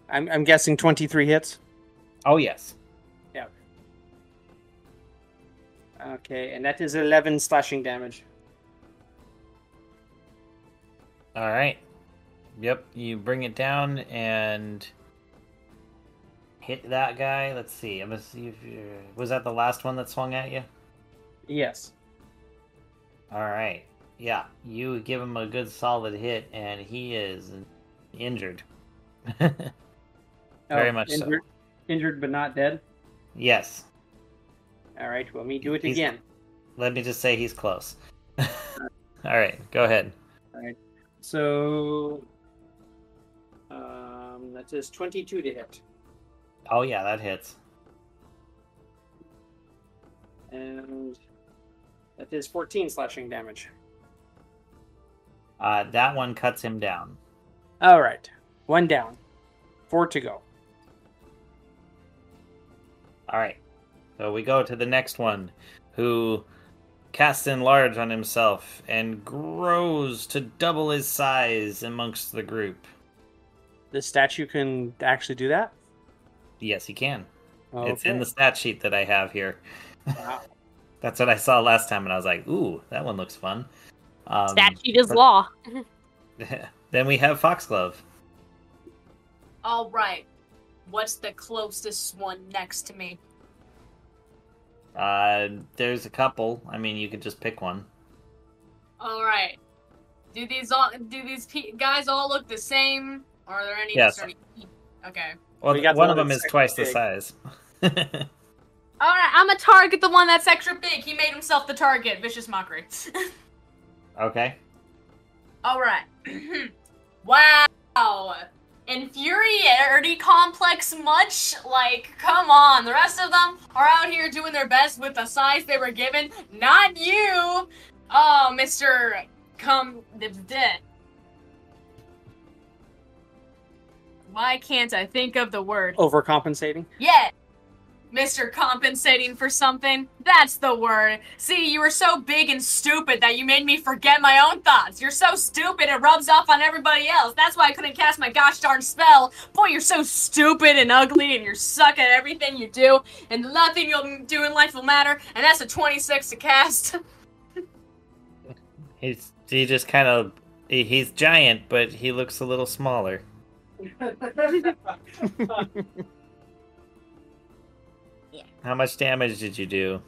I'm guessing 23 hits? Oh, yes. Yeah. Okay, and that is 11 slashing damage. Alright. Yep, you bring it down and hit that guy. Let's see. I'm gonna see if was that the last one that swung at you? Yes. Alright. Yeah, you give him a good solid hit and he is injured. Very much injured, so. Injured but not dead? Yes. Alright, well, me do it again. Let me just say he's close. Alright, go ahead. Alright, so that is 22 to hit. Oh yeah, that hits. And that is 14 slashing damage. That one cuts him down. Alright, 1 down. 4 to go. Alright. So we go to the next one, who casts enlarge on himself and grows to double his size amongst the group. The statue can actually do that? Yes, he can. Okay. It's in the stat sheet that I have here. Wow. That's what I saw last time, and I was like, ooh, that one looks fun. Statute is law. Then we have Foxglove. All right. What's the closest one next to me? There's a couple. I mean, you could just pick one. All right. Do these guys all look the same? Or are there any Yes. discerning? Okay. Well, We got one the of one them is that's twice the big. size. All right. I'm gonna target the one that's extra big. He made himself the target. Vicious mockery. Okay. All right. Wow. Inferiority complex much? Like, come on. The rest of them are out here doing their best with the size they were given. Not you. Oh, Mr. Why can't I think of the word? Overcompensating? Yeah. Mr. Compensating for something? That's the word. See, you were so big and stupid that you made me forget my own thoughts. You're so stupid it rubs off on everybody else. That's why I couldn't cast my gosh darn spell. Boy, you're so stupid and ugly and you're suck at everything you do. And nothing you'll do in life will matter. And that's a 26 to cast. He just kind of he's giant, but he looks a little smaller. How much damage did you do?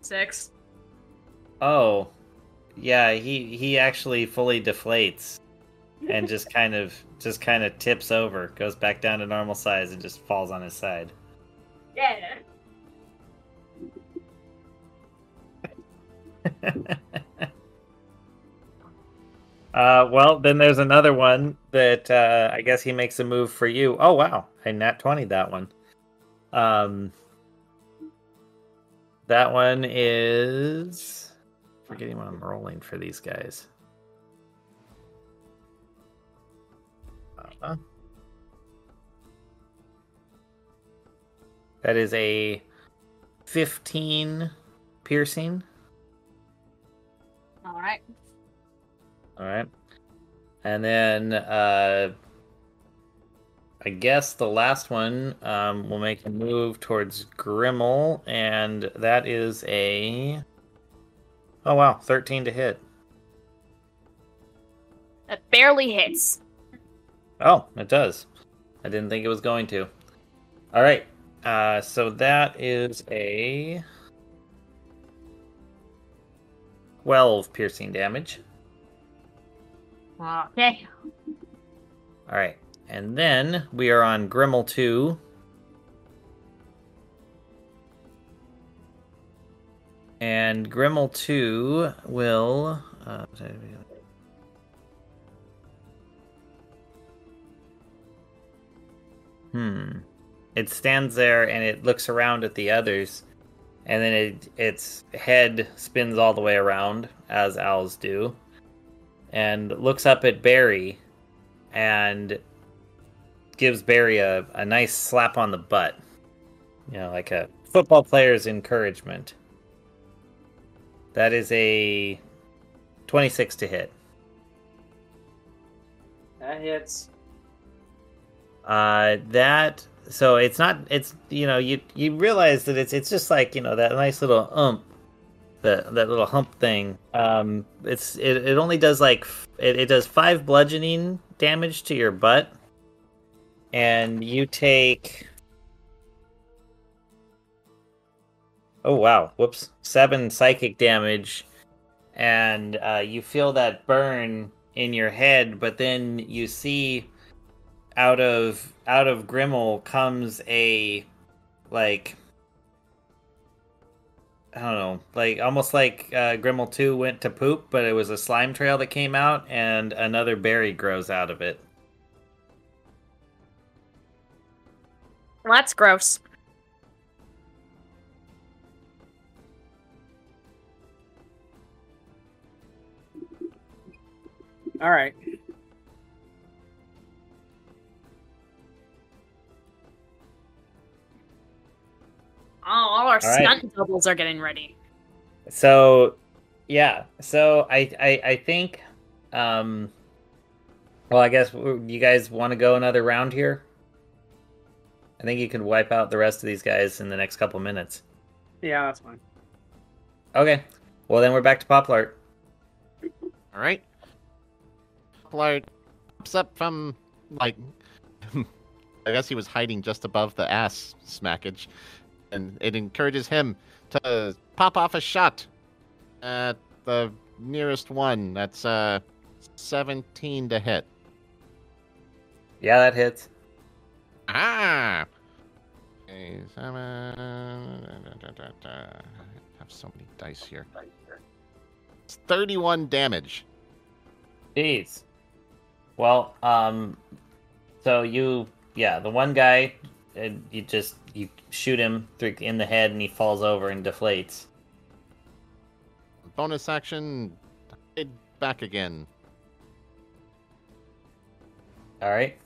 6. Oh, yeah. He actually fully deflates, and just kind of tips over, goes back down to normal size, and just falls on his side. Yeah. Well, then there's another one that I guess he makes a move for you. Oh wow, I nat 20 that one. That one is forgetting what I'm rolling for these guys. That is a 15 piercing. All right. All right. And then I guess the last one will make a move towards Grimmel, and that is a... Oh, wow. 13 to hit. That barely hits. Oh, it does. I didn't think it was going to. All right. So that is a 12 piercing damage. Okay. All right. And then we are on Grimmel 2. And Grimmel 2 will... It stands there and it looks around at the others. And then its head spins all the way around, as owls do. And looks up at Barry and gives Barry a nice slap on the butt. You know, like a football player's encouragement. That is a 26 to hit. That hits. So it's not, it's, you know, you realize that it's just like, you know, that nice little that little hump thing. It only does like, it does 5 bludgeoning damage to your butt. And you take... Oh, wow. Whoops. 7 psychic damage. And you feel that burn in your head, but then you see out of Grimmel comes a, like... I don't know, like almost like Grimmel 2 went to poop, but it was a slime trail that came out, and another berry grows out of it. Well, that's gross. All right. Oh, all our All right. stunt doubles are getting ready. So, yeah. So I think, well, I guess you guys want to go another round here. I think you can wipe out the rest of these guys in the next couple minutes. Yeah, that's fine. Okay. Well, then we're back to Poplart. All right. Poplart pops up from, like, I guess he was hiding just above the ass smackage, and it encourages him to pop off a shot at the nearest one. That's 17 to hit. Yeah, that hits. Ah! Okay, 7. I have so many dice here. It's 31 damage. Jeez. Well, so the one guy, you shoot him in the head and he falls over and deflates. Bonus action, hide back again. All right.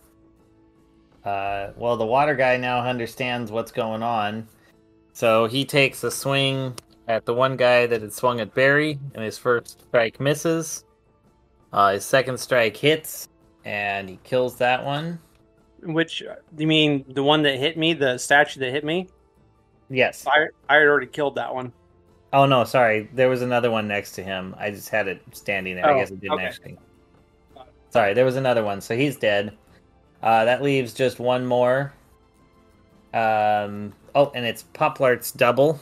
Well, the water guy now understands what's going on, so he takes a swing at the one guy that had swung at Barry, and his first strike misses. His second strike hits, and he kills that one. Which, you mean the one that hit me, the statue that hit me? Yes. I had already killed that one. Oh, no, sorry. There was another one next to him. I just had it standing there. I guess it didn't actually. Sorry, there was another one, so he's dead. That leaves just one more. And it's Poplart's double.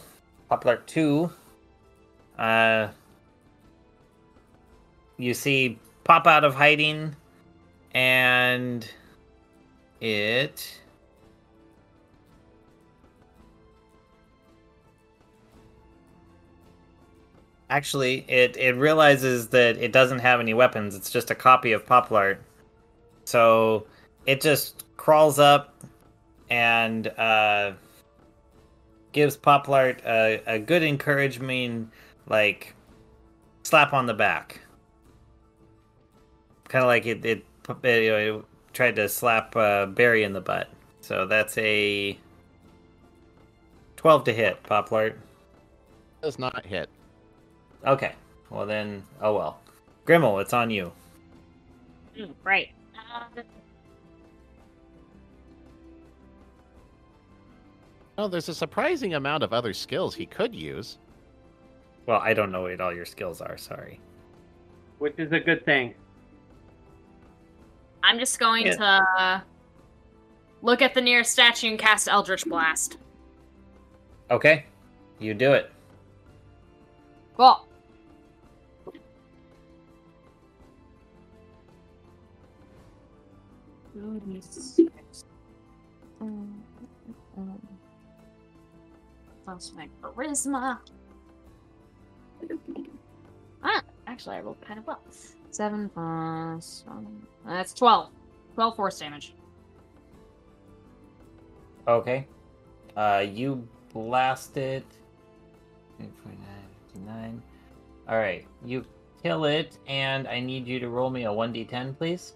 Poplart 2. You see pop out of hiding, and it... Actually, it realizes that it doesn't have any weapons. It's just a copy of Poplart. So it just crawls up and gives Poplart a good encouragement, like, slap on the back. Kind of like it tried to slap Barry in the butt. So that's a 12 to hit, Poplart. Does not hit. Okay. Well then, oh well. Grimmel, it's on you. Right. Oh, there's a surprising amount of other skills he could use. Well, I don't know what all your skills are, sorry. Which is a good thing. I'm just going to look at the nearest statue and cast Eldritch Blast. Okay. You do it. Cool. Plus my charisma. Actually, I rolled kind of well. 7 plus... that's 12. 12 force damage. Okay. You blast it. 49, 59. Alright, you kill it, and I need you to roll me a 1d10, please.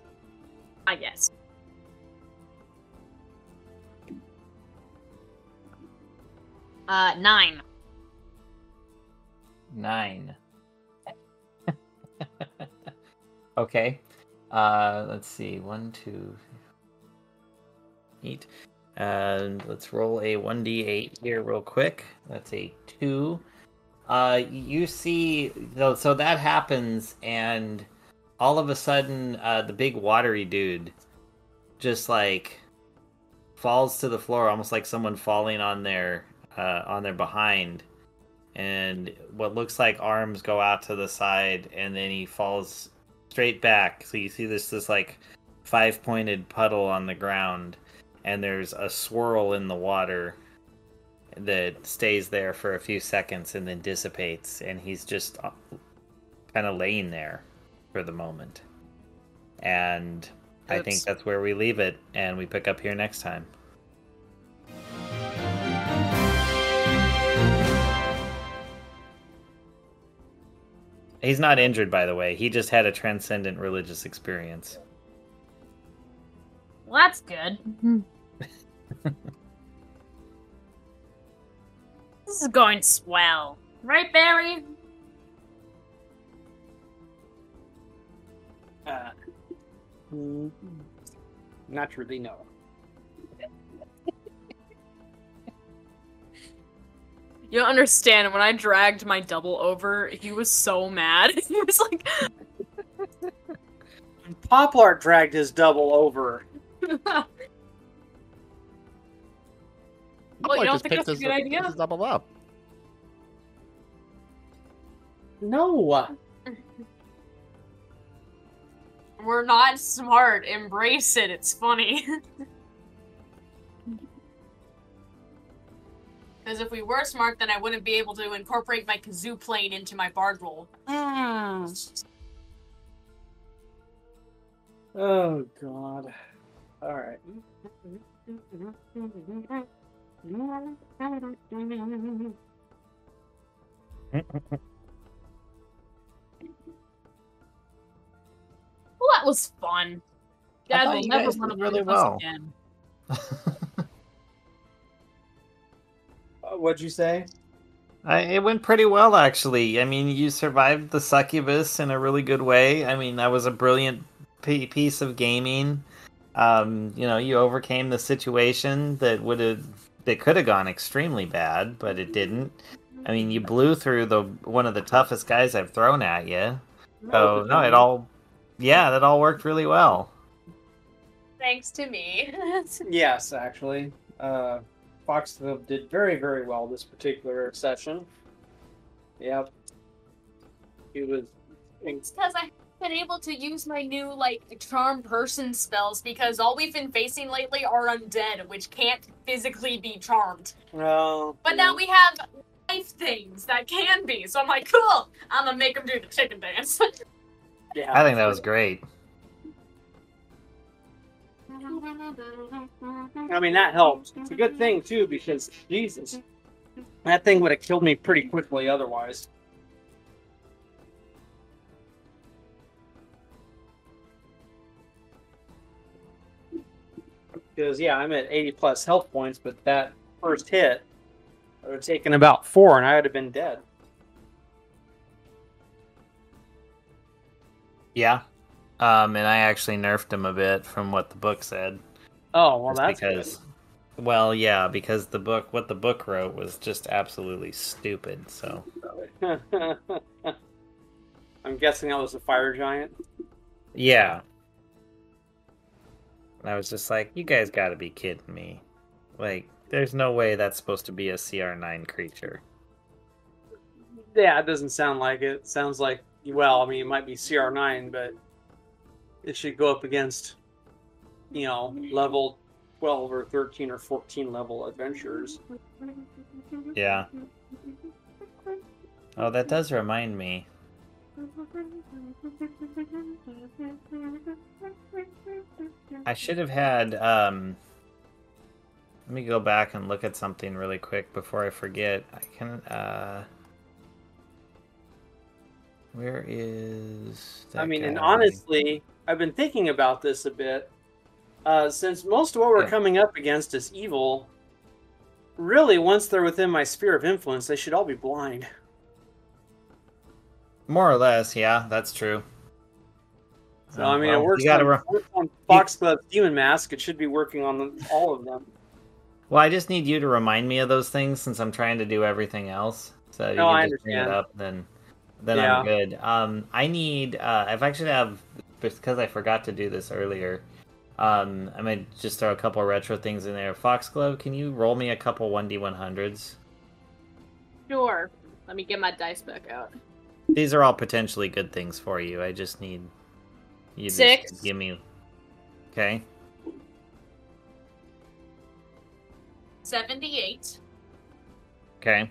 I guess. Uh, 9. 9. Okay. Let's see. 1, 2, 8. And let's roll a 1d8 here real quick. That's a 2. You see, so that happens, and all of a sudden, the big watery dude just like falls to the floor, almost like someone falling on their behind, and what looks like arms go out to the side, and then he falls straight back. So you see this like 5-pointed puddle on the ground, and there's a swirl in the water that stays there for a few seconds and then dissipates, and he's just kind of laying there for the moment. And I think that's where we leave it, and we pick up here next time. He's not injured, by the way. He just had a transcendent religious experience. Well, that's good. This is going swell. Right, Barry? Naturally, no. You don't understand. When I dragged my double over, he was so mad. He was like... Poplar dragged his double over. Well, you don't think that's a good idea? His double up. No. We're not smart. Embrace it. It's funny. Because if we were smart, then I wouldn't be able to incorporate my kazoo playing into my bard roll. Oh, God. All right. Well, that was fun. Dad will never want to play with us again. What'd you say? It went pretty well, actually. I mean, you survived the succubus in a really good way. I mean, that was a brilliant piece of gaming. You overcame the situation that could have gone extremely bad, but it didn't. I mean, you blew through one of the toughest guys I've thrown at you. So no, that all worked really well. Thanks to me. Yes, actually. Foxville did very, very well this particular session. Yep. He was... It's because I've been able to use my new, charm person spells, because all we've been facing lately are undead, which can't physically be charmed. Well... But now we have life things that can be, so I'm like, cool! I'm gonna make them do the chicken dance. Yeah. I think that was great. I mean, that helps. It's a good thing, too, because, Jesus, that thing would have killed me pretty quickly otherwise. Because, yeah, I'm at 80 plus health points, but that first hit I would have taken about 4 and I would have been dead. Yeah. And I actually nerfed him a bit from what the book said. Oh, well, Just that's because, well, yeah, because what the book wrote was just absolutely stupid. So good. I'm guessing that was a fire giant. yeah, and I was just like, you guys got to be kidding me! Like, there's no way that's supposed to be a CR9 creature. Yeah, it doesn't sound like it. It sounds like, well, I mean, it might be CR9, but it should go up against, level 12 or 13 or 14 level adventurers. Yeah. Oh, that does remind me. I should have had, let me go back and look at something really quick before I forget. I can, where is that guy? And honestly, I've been thinking about this a bit. Since most of what we're coming up against is evil, really, once they're within my sphere of influence, they should all be blind. More or less, yeah, that's true. So, it works on Foxglove's Demon Mask. It should be working on all of them. Well, I just need you to remind me of those things since I'm trying to do everything else. So you can just bring it up, then yeah. I'm good. I need, I've actually because I forgot to do this earlier, I'm going to just throw a couple retro things in there. Foxglove, can you roll me a couple 1D100s? Sure. Let me get my dice back out. These are all potentially good things for you. I just need you 6. to give me... Okay. 78. Okay.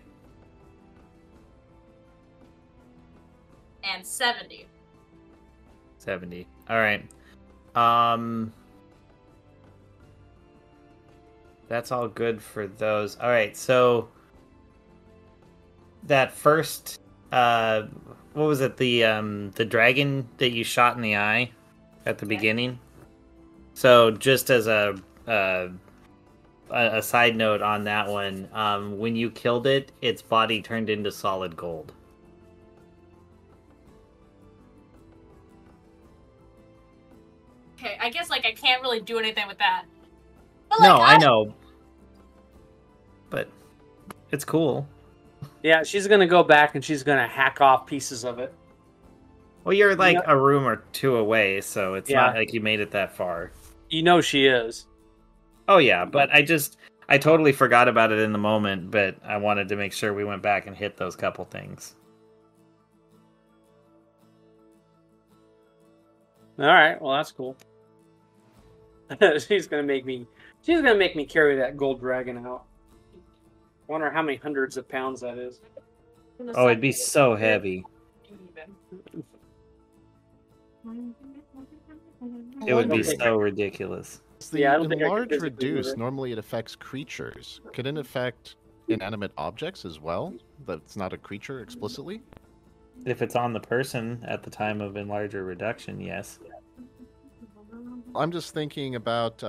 And 70. 70. All right. That's all good for those. All right, so that first, what was it? The dragon that you shot in the eye at the beginning. So just as a side note on that one, when you killed it, its body turned into solid gold. Okay, I guess I can't really do anything with that. But, no, I know. But it's cool. Yeah, she's gonna go back and she's gonna hack off pieces of it. Well, you're a room or two away, so it's not like you made it that far. She is. Oh yeah, but I totally forgot about it in the moment, but I wanted to make sure we went back and hit those couple things. All right, well that's cool. She's gonna make me carry that gold dragon out. Wonder how many hundreds of pounds that is. Oh, it'd be so heavy. It would be so ridiculous. The enlarge reduce, normally it affects creatures. Could it affect inanimate objects as well? That's not a creature explicitly? If it's on the person at the time of enlarge or reduction, yes. I'm just thinking about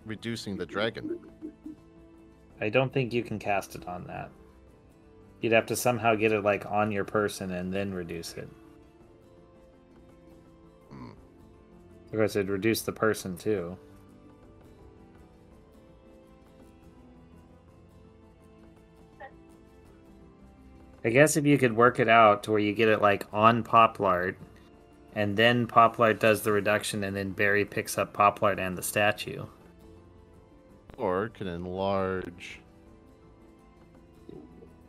reducing the dragon. I don't think you can cast it on that. You'd have to somehow get it on your person and then reduce it. Because it'd reduce the person too. I guess if you could work it out to where you get it on Poplard, and then Poplard does the reduction, and then Barry picks up Poplard and the statue. Or can enlarge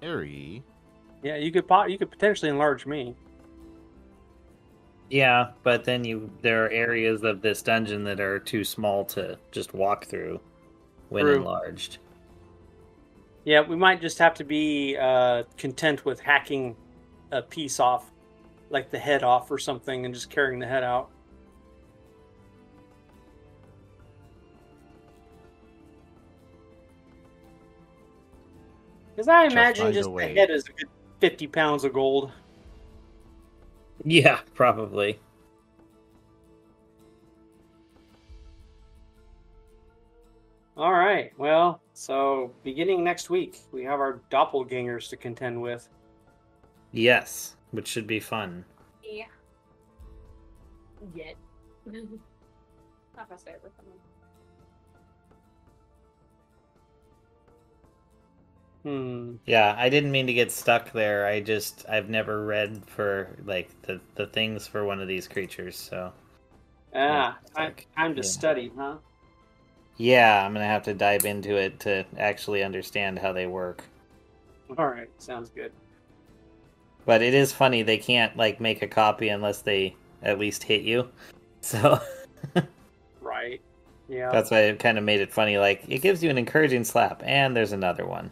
Barry. Yeah, you could potentially enlarge me. Yeah, but then there are areas of this dungeon that are too small to just walk through when enlarged. Yeah, we might just have to be content with hacking a piece off, like the head off or something, and just carrying the head out. Because I imagine just the head is a good 50 pounds of gold. Yeah, probably. All right. Well, so beginning next week, we have our doppelgangers to contend with. Yes, which should be fun. Yeah. Yet. Not my favorite. Yeah, I didn't mean to get stuck there. I've never read for like the things for one of these creatures, so Time to yeah. study, huh? Yeah, I'm gonna have to dive into it to actually understand how they work. All right, sounds good. But it is funny they can't like make a copy unless they at least hit you. So Right. Yeah. that's why it kind of made it funny. Like it gives you an encouraging slap, and there's another one.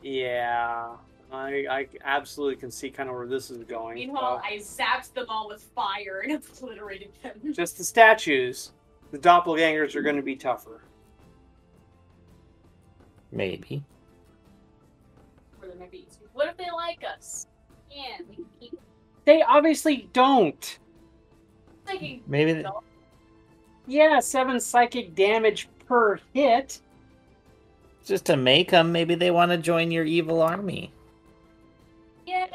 Yeah. I absolutely can see kind of where this is going. Meanwhile, I zapped them all with fire and obliterated them. Just the statues. The doppelgangers are going to be tougher. Maybe. Or they might be easier. What if they like us? Yeah, we can keep They obviously don't. thinking. Maybe. Yeah, 7 psychic damage per hit. Just to make them, maybe they want to join your evil army. Yeah.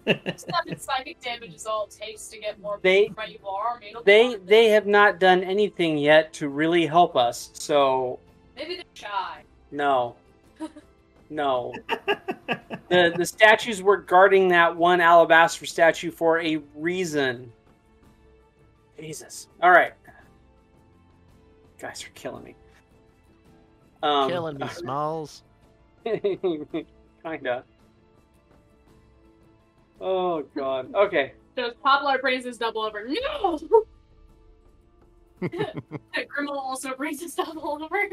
7 psychic damage is all it takes to get more They- people from my evil army. It'll be worth it. They have not done anything yet to really help us, so Maybe they're shy. no. No. The statues were guarding that one alabaster statue for a reason. Jesus. Alright. Guys are killing me. Killing me, Smalls. Kinda. Oh god. Okay. So Poplar brings his double over. No! Grimmel also brings his double over.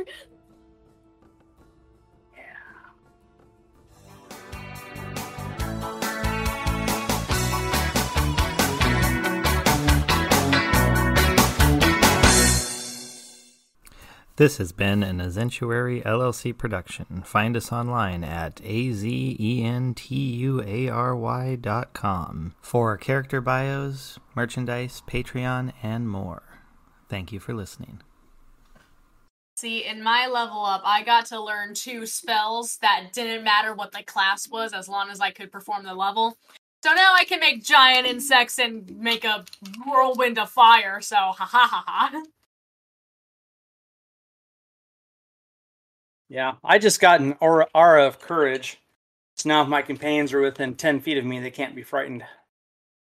This has been an Azentuary LLC production. Find us online at azentuary.com for character bios, merchandise, Patreon, and more. Thank you for listening. See, in my level up, I got to learn 2 spells that didn't matter what the class was as long as I could perform the level. So now I can make giant insects and make a whirlwind of fire, so ha ha ha ha. Yeah, I just got an aura of courage. So now if my companions are within 10 feet of me, they can't be frightened.